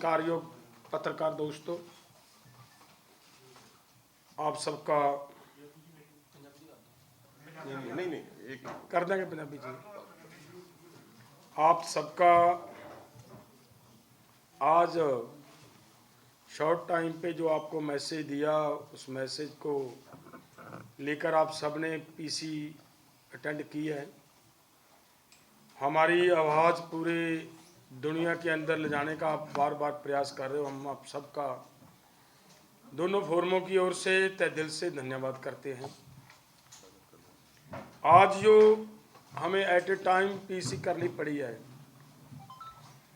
सत्कार योग पत्रकार दोस्तों, आप सबका नहीं कर देंगे पंजाबी जी। आप सबका आज शॉर्ट टाइम पे जो आपको मैसेज दिया, उस मैसेज को लेकर आप सबने पीसी अटेंड की है। हमारी आवाज़ पूरे दुनिया के अंदर ले जाने का आप बार बार प्रयास कर रहे हो। हम आप सबका दोनों फोरमों की ओर से तहे दिल से धन्यवाद करते हैं। आज जो हमें एट ए टाइम पीसी करनी पड़ी है,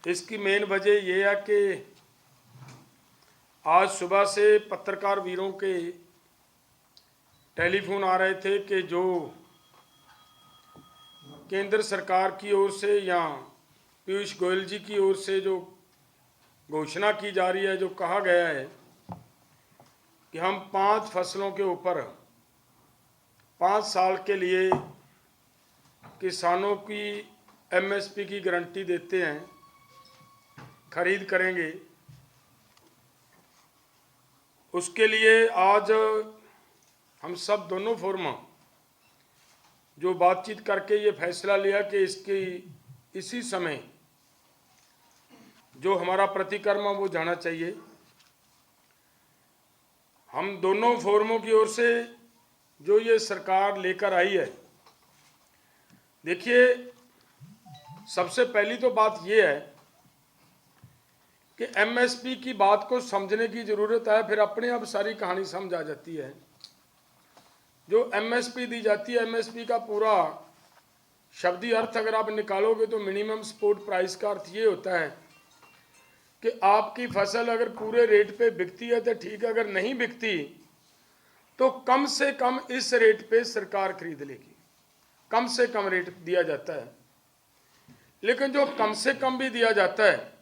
इसकी मेन वजह यह है कि आज सुबह से पत्रकार वीरों के टेलीफोन आ रहे थे कि जो केंद्र सरकार की ओर से या पीयूष गोयल जी की ओर से जो घोषणा की जा रही है, जो कहा गया है कि हम 5 फसलों के ऊपर 5 साल के लिए किसानों की एमएसपी की गारंटी देते हैं, खरीद करेंगे। उसके लिए आज हम सब दोनों फोरम जो बातचीत करके ये फैसला लिया कि इसी समय जो हमारा प्रतिक्रम वो जाना चाहिए। हम दोनों फोरमों की ओर से जो ये सरकार लेकर आई है, देखिए सबसे पहली तो बात ये है कि एमएसपी की बात को समझने की ज़रूरत है, फिर अपने आप सारी कहानी समझ आ जाती है। जो एमएसपी दी जाती है, एमएसपी का पूरा शब्दी अर्थ अगर आप निकालोगे तो मिनिमम सपोर्ट प्राइस का अर्थ ये होता है कि आपकी फसल अगर पूरे रेट पे बिकती है तो ठीक है, अगर नहीं बिकती तो कम से कम इस रेट पे सरकार खरीद लेगी। कम से कम रेट दिया जाता है, लेकिन जो कम से कम भी दिया जाता है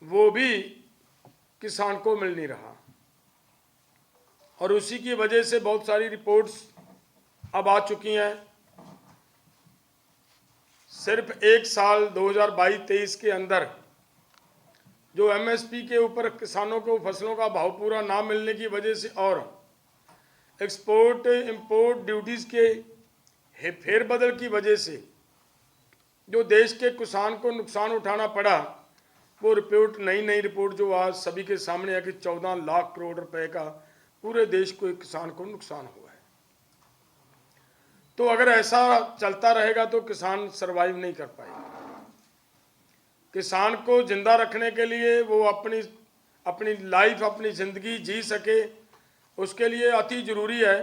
वो भी किसान को मिल नहीं रहा, और उसी की वजह से बहुत सारी रिपोर्ट्स अब आ चुकी हैं। सिर्फ एक साल 2022-23 के अंदर जो एमएसपी के ऊपर किसानों को फसलों का भाव पूरा ना मिलने की वजह से और एक्सपोर्ट इंपोर्ट ड्यूटीज़ के फेरबदल की वजह से जो देश के किसान को नुकसान उठाना पड़ा, वो रिपोर्ट नई रिपोर्ट जो आज सभी के सामने है कि 14 लाख करोड़ रुपए का पूरे देश को एक किसान को नुकसान हुआ है। तो अगर ऐसा चलता रहेगा तो किसान सरवाइव नहीं कर पाएगा। किसान को जिंदा रखने के लिए वो अपनी लाइफ, अपनी ज़िंदगी जी सके, उसके लिए अति ज़रूरी है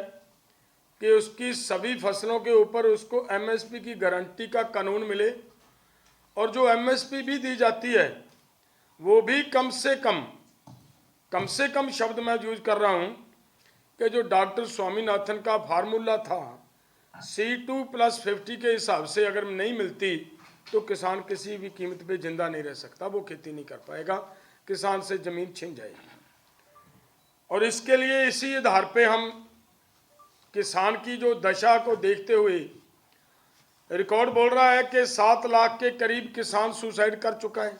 कि उसकी सभी फसलों के ऊपर उसको एमएसपी की गारंटी का कानून मिले, और जो एमएसपी भी दी जाती है वो भी कम से कम शब्द मैं यूज कर रहा हूँ कि जो डॉक्टर स्वामीनाथन का फार्मूला था C2+50 के हिसाब से अगर नहीं मिलती तो किसान किसी भी कीमत पे जिंदा नहीं रह सकता, वो खेती नहीं कर पाएगा, किसान से ज़मीन छिन जाएगी। और इसके लिए इसी आधार पे हम किसान की जो दशा को देखते हुए रिकॉर्ड बोल रहा है कि 7 लाख के करीब किसान सुसाइड कर चुका है।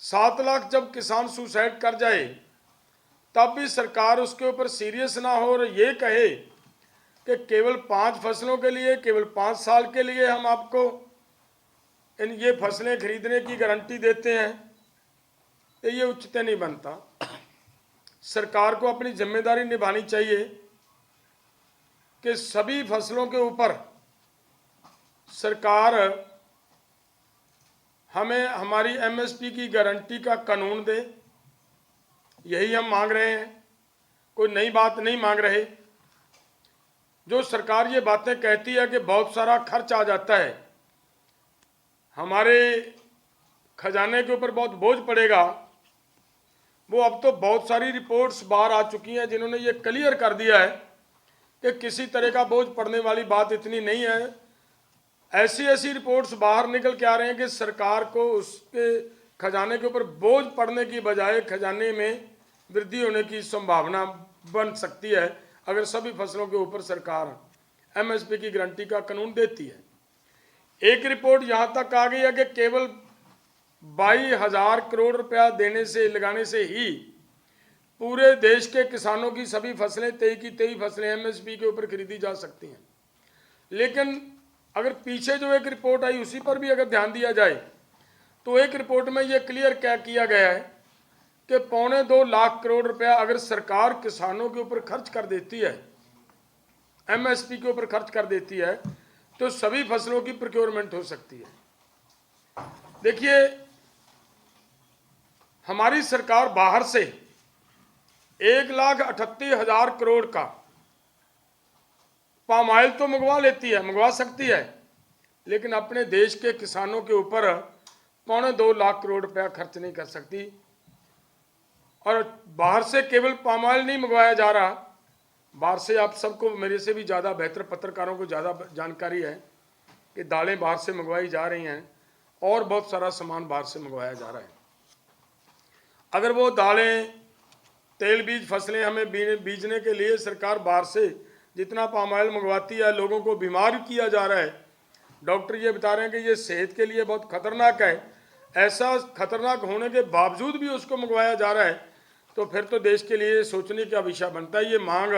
7 लाख जब किसान सुसाइड कर जाए तब भी सरकार उसके ऊपर सीरियस ना हो और ये कहे कि केवल 5 फसलों के लिए, केवल 5 साल के लिए हम आपको ये फसलें खरीदने की गारंटी देते हैं, तो ये उचित नहीं बनता। सरकार को अपनी जिम्मेदारी निभानी चाहिए कि सभी फसलों के ऊपर सरकार हमें हमारी एमएसपी की गारंटी का कानून दे। यही हम मांग रहे हैं, कोई नई बात नहीं मांग रहे। जो सरकार ये बातें कहती है कि बहुत सारा खर्च आ जाता है, हमारे खजाने के ऊपर बहुत बोझ पड़ेगा, वो अब तो बहुत सारी रिपोर्ट्स बाहर आ चुकी हैं जिन्होंने ये क्लियर कर दिया है कि किसी तरह का बोझ पड़ने वाली बात इतनी नहीं है। ऐसी रिपोर्ट्स बाहर निकल के आ रहे हैं कि सरकार को उसके खजाने के ऊपर बोझ पड़ने की बजाय खजाने में वृद्धि होने की संभावना बन सकती है अगर सभी फसलों के ऊपर सरकार एमएसपी की गारंटी का कानून देती है। एक रिपोर्ट यहाँ तक आ गई है कि केवल 22,000 करोड़ रुपया देने से लगाने से ही पूरे देश के किसानों की सभी फसलें 23 की 23 फसलें एमएसपी के ऊपर खरीदी जा सकती हैं। लेकिन अगर पीछे जो एक रिपोर्ट आई उसी पर भी अगर ध्यान दिया जाए तो एक रिपोर्ट में यह क्लियर क्या किया गया है कि 2.25 लाख करोड़ रुपया अगर सरकार किसानों के ऊपर खर्च कर देती है, एमएसपी के ऊपर खर्च कर देती है, तो सभी फसलों की प्रोक्योरमेंट हो सकती है। देखिए, हमारी सरकार बाहर से 1,38,000 करोड़ का पाम ऑयल तो मंगवा लेती है, मंगवा सकती है, लेकिन अपने देश के किसानों के ऊपर 2.25 लाख करोड़ रुपया खर्च नहीं कर सकती। और बाहर से केवल पाम ऑयल नहीं मंगवाया जा रहा, बाहर से आप सबको मेरे से भी ज़्यादा बेहतर पत्रकारों को ज़्यादा जानकारी है कि दालें बाहर से मंगवाई जा रही हैं और बहुत सारा सामान बाहर से मंगवाया जा रहा है। अगर वो दालें, तेल बीज फसलें हमें बीजने के लिए सरकार बाहर से जितना पाम ऑयल मंगवाती है, लोगों को बीमार किया जा रहा है, डॉक्टर ये बता रहे हैं कि ये सेहत के लिए बहुत खतरनाक है, ऐसा खतरनाक होने के बावजूद भी उसको मंगवाया जा रहा है, तो फिर तो देश के लिए सोचने का विषय बनता है। ये मांग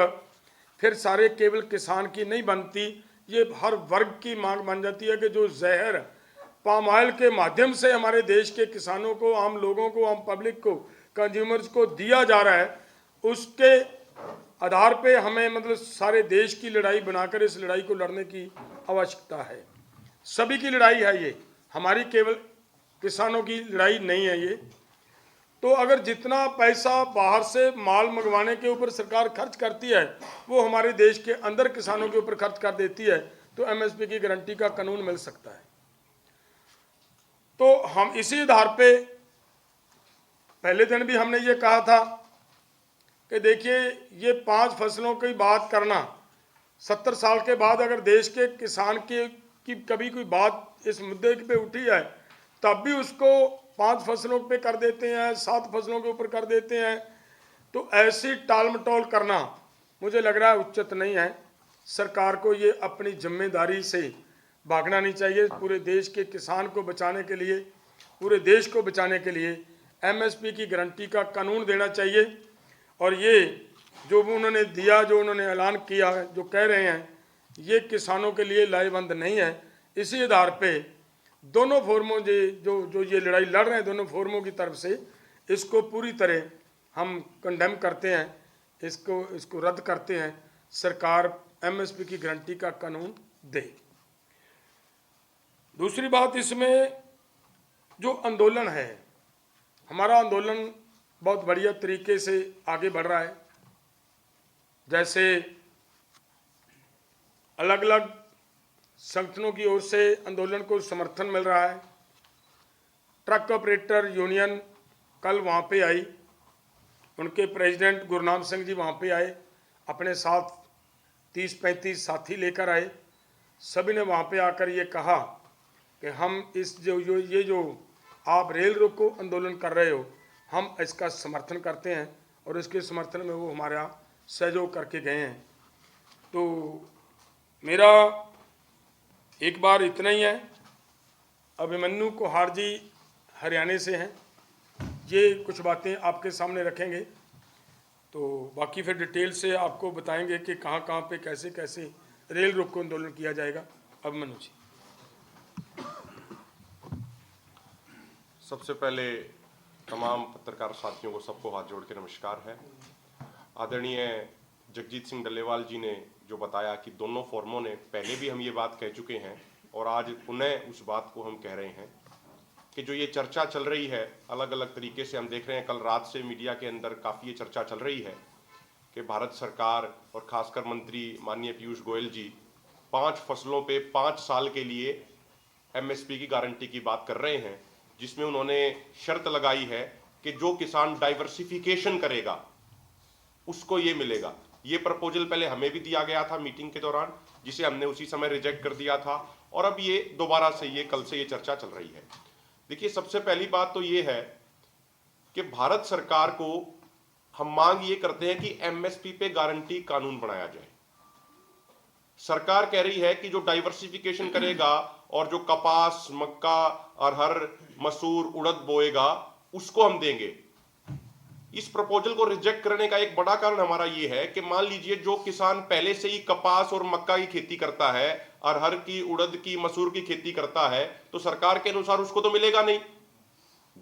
फिर सारे केवल किसान की नहीं बनती, ये हर वर्ग की मांग बन जाती है कि जो जहर पाम ऑयल के माध्यम से हमारे देश के किसानों को, आम लोगों को, आम पब्लिक को, कंज्यूमर्स को दिया जा रहा है, उसके आधार पे हमें मतलब सारे देश की लड़ाई बनाकर इस लड़ाई को लड़ने की आवश्यकता है। सभी की लड़ाई है ये, हमारी केवल किसानों की लड़ाई नहीं है ये। तो अगर जितना पैसा बाहर से माल मंगवाने के ऊपर सरकार खर्च करती है वो हमारे देश के अंदर किसानों के ऊपर खर्च कर देती है, तो एमएसपी की गारंटी का कानून मिल सकता है। तो हम इसी आधार पे पहले दिन भी हमने ये कहा था कि देखिए, ये 5 फसलों की बात करना, 70 साल के बाद अगर देश के किसान की कभी कोई बात इस मुद्दे पे उठी है तब भी उसको 5 फसलों पे कर देते हैं, 7 फसलों के ऊपर कर देते हैं। तो ऐसी टाल मटोल करना मुझे लग रहा है उचित नहीं है। सरकार को ये अपनी जिम्मेदारी से भागना नहीं चाहिए। पूरे देश के किसान को बचाने के लिए, पूरे देश को बचाने के लिए एमएसपी की गारंटी का कानून देना चाहिए। और ये जो उन्होंने दिया, जो उन्होंने ऐलान किया है, जो कह रहे हैं, ये किसानों के लिए लाहेवंद नहीं है। इसी आधार पे दोनों फोरमों जो ये लड़ाई लड़ रहे हैं, दोनों फोरमों की तरफ से इसको पूरी तरह हम कंडेम करते हैं, इसको रद्द करते हैं। सरकार एमएसपी की गारंटी का कानून दे। दूसरी बात, इसमें जो आंदोलन है, हमारा आंदोलन बहुत बढ़िया तरीके से आगे बढ़ रहा है। जैसे अलग अलग संगठनों की ओर से आंदोलन को समर्थन मिल रहा है। ट्रक ऑपरेटर यूनियन कल वहाँ पे आई, उनके प्रेसिडेंट गुरनाम सिंह जी वहाँ पे आए, अपने साथ 30-35 साथी लेकर आए। सभी ने वहाँ पे आकर ये कहा कि हम इस जो आप रेल रोको आंदोलन कर रहे हो, हम इसका समर्थन करते हैं, और इसके समर्थन में वो हमारा सहयोग करके गए हैं। तो मेरा एक बार इतना ही है। अभिमन्यु कुहार जी हरियाणा से हैं, ये कुछ बातें आपके सामने रखेंगे, तो बाकी फिर डिटेल से आपको बताएंगे कि कहाँ कहाँ पे कैसे कैसे रेल रोको आंदोलन किया जाएगा। अभिमन्यु जी। सबसे पहले तमाम पत्रकार साथियों को सबको हाथ जोड़ के नमस्कार है। आदरणीय जगजीत सिंह डल्लेवाल जी ने जो बताया कि दोनों फोरमों ने पहले भी हम ये बात कह चुके हैं और आज पुनः उस बात को हम कह रहे हैं कि जो ये चर्चा चल रही है अलग अलग तरीके से, हम देख रहे हैं कल रात से मीडिया के अंदर काफ़ी ये चर्चा चल रही है कि भारत सरकार और खासकर मंत्री माननीय पीयूष गोयल जी 5 फसलों पे 5 साल के लिए एमएसपी की गारंटी की बात कर रहे हैं, जिसमें उन्होंने शर्त लगाई है कि जो किसान डाइवर्सिफिकेशन करेगा उसको ये मिलेगा। ये प्रपोजल पहले हमें भी दिया गया था मीटिंग के दौरान, जिसे हमने उसी समय रिजेक्ट कर दिया था, और अब ये दोबारा से ये कल से ये चर्चा चल रही है। देखिए, सबसे पहली बात तो ये है कि भारत सरकार को हम मांग ये करते हैं कि एमएसपी पे गारंटी कानून बनाया जाए। सरकार कह रही है कि जो डाइवर्सिफिकेशन करेगा और जो कपास, मक्का, अरहर, मसूर, उड़द बोएगा उसको हम देंगे। इस प्रपोजल को रिजेक्ट करने का एक बड़ा कारण हमारा यह है कि मान लीजिए जो किसान पहले से ही कपास और मक्का की खेती करता है, अरहर की, उड़द की, मसूर की खेती करता है, तो सरकार के अनुसार उसको तो मिलेगा नहीं।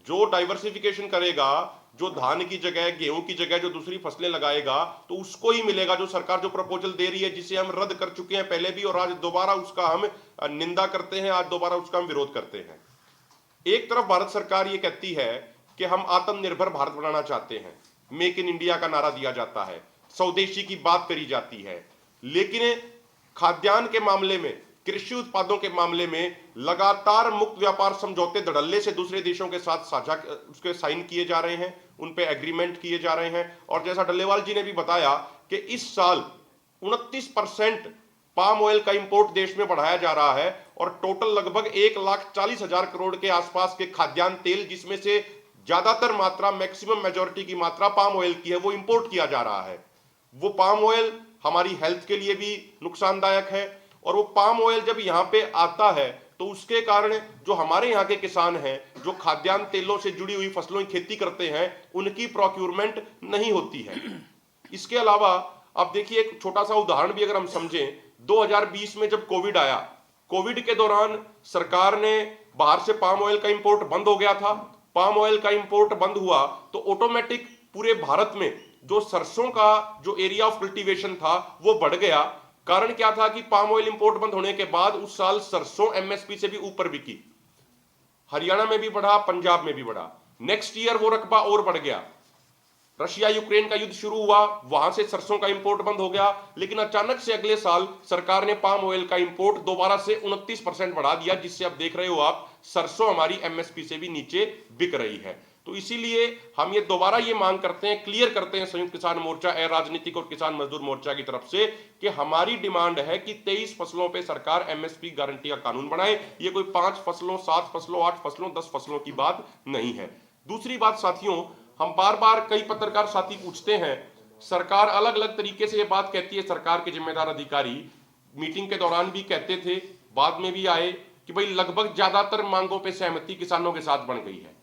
जो डाइवर्सिफिकेशन करेगा, जो धान की जगह, गेहूं की जगह जो दूसरी फसलें लगाएगा, तो उसको ही मिलेगा जो सरकार जो प्रपोजल दे रही है, जिसे हम रद्द कर चुके हैं पहले भी और आज दोबारा उसका हम निंदा करते हैं, आज दोबारा उसका हम विरोध करते हैं। एक तरफ भारत सरकार ये कहती है कि हम आत्मनिर्भर भारत बनाना चाहते हैं, मेक इन इंडिया का नारा दिया जाता है, स्वदेशी की बात करी जाती है, लेकिन खाद्यान्न के मामले में, कृषि उत्पादों के मामले में लगातार मुक्त व्यापार समझौते धड़ल्ले से दूसरे देशों के साथ साझा उसके साइन किए जा रहे हैं, उन पे एग्रीमेंट किए जा रहे हैं। और जैसा डल्लेवाल जी ने भी बताया कि इस साल 29% पाम ऑयल का इंपोर्ट देश में बढ़ाया जा रहा है और टोटल लगभग 1,40,000 करोड़ के आसपास के खाद्यान्न तेल, जिसमें से ज्यादातर मात्रा, मैक्सिमम मेजॉरिटी की मात्रा पाम ऑयल की है, वो इंपोर्ट किया जा रहा है। वो पाम ऑयल हमारी हेल्थ के लिए भी नुकसानदायक है और वो पाम ऑयल जब यहाँ पे आता है तो उसके कारण जो हमारे यहाँ के किसान हैं, जो खाद्यान्न तेलों से जुड़ी हुई फसलों की खेती करते हैं, उनकी प्रोक्यूरमेंट नहीं होती है। इसके अलावा अब देखिए, एक छोटा सा उदाहरण भी अगर हम समझें, 2020 में जब कोविड आया, कोविड के दौरान सरकार ने बाहर से पाम ऑयल का इंपोर्ट बंद हो गया था। पाम ऑयल का इंपोर्ट बंद हुआ तो ऑटोमेटिक पूरे भारत में जो सरसों का जो एरिया ऑफ कल्टीवेशन था वो बढ़ गया। कारण क्या था कि पाम ऑयल इंपोर्ट बंद होने के बाद उस साल सरसों एमएसपी से भी ऊपर बिकी, हरियाणा में भी बढ़ा, पंजाब में भी बढ़ा। नेक्स्ट ईयर वो रकबा और बढ़ गया। रशिया यूक्रेन का युद्ध शुरू हुआ, वहां से सरसों का इंपोर्ट बंद हो गया, लेकिन अचानक से अगले साल सरकार ने पाम ऑयल का इंपोर्ट दोबारा से 29% बढ़ा दिया, जिससे अब देख रहे हो आप सरसों हमारी एमएसपी से भी नीचे बिक रही है। तो इसीलिए हम ये दोबारा ये मांग करते हैं, क्लियर करते हैं संयुक्त किसान मोर्चा, राजनीतिक और किसान मजदूर मोर्चा की तरफ से, कि हमारी डिमांड है कि 23 फसलों पे सरकार एमएसपी गारंटी का कानून बनाए। ये कोई 5 फसलों, 7 फसलों, 8 फसलों, 10 फसलों की बात नहीं है। दूसरी बात साथियों, हम बार बार कई पत्रकार साथी पूछते हैं, सरकार अलग अलग तरीके से ये बात कहती है, सरकार के जिम्मेदार अधिकारी मीटिंग के दौरान भी कहते थे, बाद में भी आए कि भाई लगभग ज्यादातर मांगों पे सहमति किसानों के साथ बन गई है।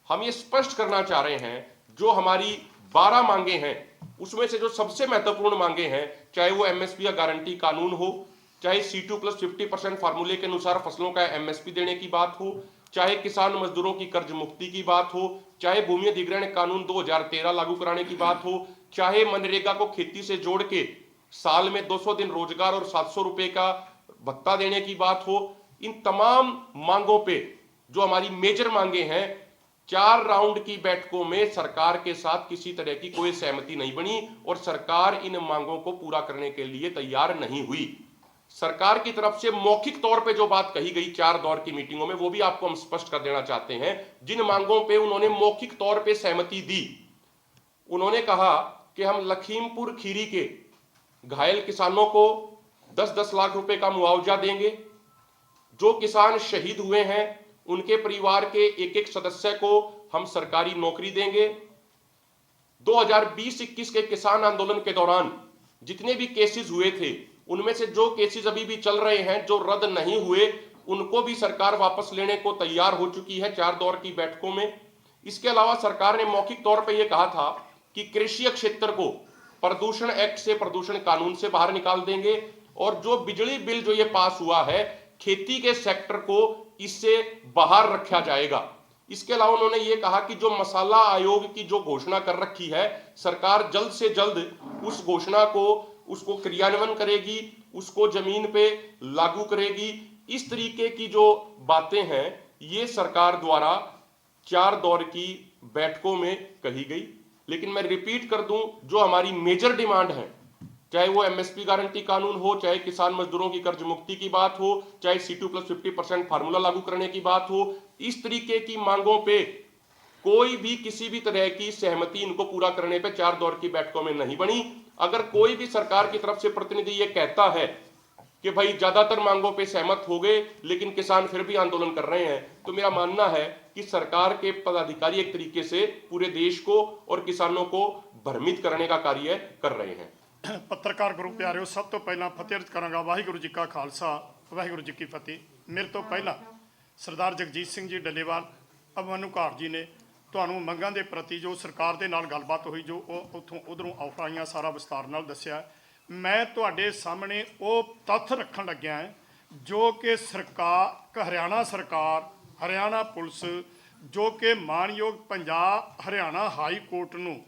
हम ये स्पष्ट करना चाह रहे हैं, जो हमारी 12 मांगे हैं उसमें से जो सबसे महत्वपूर्ण मांगे हैं, चाहे वो एमएसपी का गारंटी कानून हो, चाहे C2+50% फार्मूले के अनुसार फसलों का एमएसपी देने की बात हो, चाहे किसान मजदूरों की कर्ज मुक्ति की बात हो, चाहे भूमि अधिग्रहण कानून 2013 लागू कराने की बात हो, चाहे मनरेगा को खेती से जोड़ के साल में 200 दिन रोजगार और 700 रुपए का भत्ता देने की बात हो, इन तमाम मांगों पे जो हमारी मेजर मांगे हैं, 4 राउंड की बैठकों में सरकार के साथ किसी तरह की कोई सहमति नहीं बनी और सरकार इन मांगों को पूरा करने के लिए तैयार नहीं हुई। सरकार की तरफ से मौखिक तौर पे जो बात कही गई 4 दौर की मीटिंगों में, वो भी आपको हम स्पष्ट कर देना चाहते हैं। जिन मांगों पे उन्होंने मौखिक तौर पे सहमति दी, उन्होंने कहा कि हम लखीमपुर खीरी के घायल किसानों को 10-10 लाख रुपए का मुआवजा देंगे। जो किसान शहीद हुए हैं उनके परिवार के एक-एक सदस्य को हम सरकारी नौकरी देंगे। 2020-21 के किसान आंदोलन के दौरान जितने भी केसेस हुए थे, उनमें से जो केसेस अभी भी चल रहे हैं, जो रद्द नहीं हुए, उनको भी सरकार वापस लेने को तैयार हो चुकी है 4 दौर की बैठकों में। इसके अलावा सरकार ने मौखिक तौर पे ये कहा था कि कृषि क्षेत्र को प्रदूषण एक्ट से, प्रदूषण कानून से बाहर निकाल देंगे और जो बिजली बिल जो ये पास हुआ है, खेती के सेक्टर को इससे बाहर रखा जाएगा। इसके अलावा उन्होंने ये कहा कि जो मसाला आयोग की जो घोषणा कर रखी है, सरकार जल्द से जल्द उस घोषणा को, उसको क्रियान्वयन करेगी, उसको जमीन पे लागू करेगी। इस तरीके की जो बातें हैं, ये सरकार द्वारा 4 दौर की बैठकों में कही गई। लेकिन मैं रिपीट कर दूं, जो हमारी मेजर डिमांड है, चाहे वो एमएसपी गारंटी कानून हो, चाहे किसान मजदूरों की कर्ज मुक्ति की बात हो, चाहे C2+50% फार्मूला लागू करने की बात हो, इस तरीके की मांगों पे कोई भी किसी भी तरह की सहमति इनको पूरा करने पे 4 दौर की बैठकों में नहीं बनी। अगर कोई भी सरकार की तरफ से प्रतिनिधि ये कहता है कि भाई ज्यादातर मांगों पे सहमत हो गए लेकिन किसान फिर भी आंदोलन कर रहे हैं, तो मेरा मानना है कि सरकार के पदाधिकारी एक तरीके से पूरे देश को और किसानों को भ्रमित करने का कार्य कर रहे हैं। ਪੱਤਰਕਾਰ ਗੁਰੂ ਪਿਆਰਿਓ, ਸਭ ਤੋਂ ਪਹਿਲਾਂ ਫਤਿਹ ਅਰਜ਼ ਕਰਾਂਗਾ ਵਾਹਿਗੁਰੂ ਜੀ ਕਾ ਖਾਲਸਾ ਵਾਹਿਗੁਰੂ ਜੀ ਕੀ ਫਤਿਹ। ਮੇਰੇ ਤੋਂ ਪਹਿਲਾਂ ਸਰਦਾਰ ਜਗਜੀਤ ਸਿੰਘ ਜੀ ਡੱਲੇਵਾਲ ਅਭਮਨੂ ਘਾੜ ਜੀ ਨੇ ਤੁਹਾਨੂੰ ਮੰਗਾਂ ਦੇ ਪ੍ਰਤੀ ਜੋ ਸਰਕਾਰ ਦੇ ਨਾਲ ਗੱਲਬਾਤ ਹੋਈ, ਜੋ ਉਹ ਉੱਥੋਂ ਉਧਰੋਂ ਆਫਰ ਆਈਆਂ, ਸਾਰਾ ਵਿਸਤਾਰ ਨਾਲ ਦੱਸਿਆ। ਮੈਂ ਤੁਹਾਡੇ ਸਾਹਮਣੇ ਉਹ ਤੱਥ ਰੱਖਣ ਲੱਗਿਆ ਜੋ ਕਿ ਸਰਕਾਰ, ਹਰਿਆਣਾ ਸਰਕਾਰ, ਹਰਿਆਣਾ ਪੁਲਿਸ, ਜੋ ਕਿ ਮਾਨਯੋਗ ਪੰਜਾਬ ਹਰਿਆਣਾ ਹਾਈ ਕੋਰਟ ਨੂੰ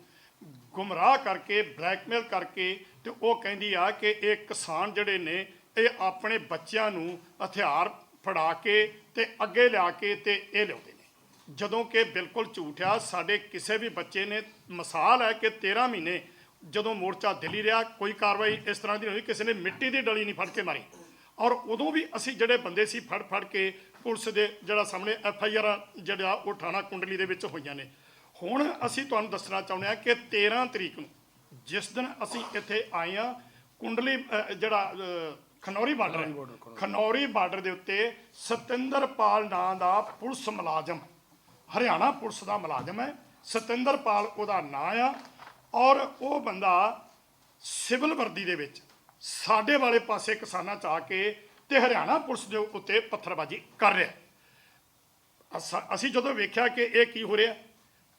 ਗੁੰਮਰਾਹ ਕਰਕੇ, ਬਲੈਕਮੇਲ ਕਰਕੇ, ਤੇ ਉਹ ਕਹਿੰਦੀ ਆ ਕਿ ਇਹ ਕਿਸਾਨ ਜਿਹੜੇ ਨੇ ਇਹ ਆਪਣੇ ਬੱਚਿਆਂ ਨੂੰ ਹਥਿਆਰ ਫੜਾ ਕੇ ਤੇ ਅੱਗੇ ਲਿਆ ਕੇ ਤੇ ਇਹ ਲਿਆਉਂਦੇ ਨੇ, ਜਦੋਂ ਕਿ ਬਿਲਕੁਲ ਝੂਠ ਆ। ਸਾਡੇ ਕਿਸੇ ਵੀ ਬੱਚੇ ਨੇ, ਮਿਸਾਲ ਹੈ ਕਿ 13 ਮਹੀਨੇ ਜਦੋਂ ਮੋਰਚਾ ਦਿੱਲੀ ਰਿਹਾ, ਕੋਈ ਕਾਰਵਾਈ ਇਸ ਤਰ੍ਹਾਂ ਦੀ ਨਹੀਂ ਹੋਈ, ਕਿਸੇ ਨੇ ਮਿੱਟੀ ਦੀ ਡਲੀ ਨਹੀਂ ਫੜ ਕੇ ਮਾਰੀ। ਔਰ ਉਦੋਂ ਵੀ ਅਸੀਂ ਜਿਹੜੇ ਬੰਦੇ ਸੀ ਫੜ ਕੇ ਪੁਲਿਸ ਦੇ ਜਿਹੜਾ ਸਾਹਮਣੇ FIR ਜਿਹੜਾ ਉਹ ਥਾਣਾ ਕੁੰਡਲੀ ਦੇ ਵਿੱਚ ਹੋਈਆਂ ਨੇ। ਹੁਣ ਅਸੀਂ ਤੁਹਾਨੂੰ ਦੱਸਣਾ ਚਾਹੁੰਦੇ ਹਾਂ ਕਿ 13 ਤਰੀਕ ਨੂੰ ਜਿਸ ਦਿਨ ਅਸੀਂ ਇੱਥੇ ਆਏ ਹਾਂ, ਕੁੰਡਲੀ ਜਿਹੜਾ ਖਨੌਰੀ ਬਾਰਡਰ ਹੈ, ਖਨੌਰੀ ਬਾਰਡਰ ਦੇ ਉੱਤੇ ਸਤਿੰਦਰਪਾਲ ਨਾਂ ਦਾ ਪੁਲਿਸ ਮੁਲਾਜ਼ਮ, ਹਰਿਆਣਾ ਪੁਲਿਸ ਦਾ ਮੁਲਾਜ਼ਮ ਹੈ, ਸਤਿੰਦਰਪਾਲ ਉਹਦਾ ਨਾਂ ਆ। ਔਰ ਉਹ ਬੰਦਾ ਸਿਵਲ ਵਰਦੀ ਦੇ ਵਿੱਚ ਸਾਡੇ ਵਾਲੇ ਪਾਸੇ ਕਿਸਾਨਾਂ 'ਚ ਆ ਕੇ ਤੇ ਹਰਿਆਣਾ ਪੁਲਿਸ ਦੇ ਉੱਤੇ ਪੱਥਰਬਾਜ਼ੀ ਕਰ ਰਿਹਾ। ਅਸੀਂ ਜਦੋਂ ਵੇਖਿਆ ਕਿ ਇਹ ਕੀ ਹੋ ਰਿਹਾ,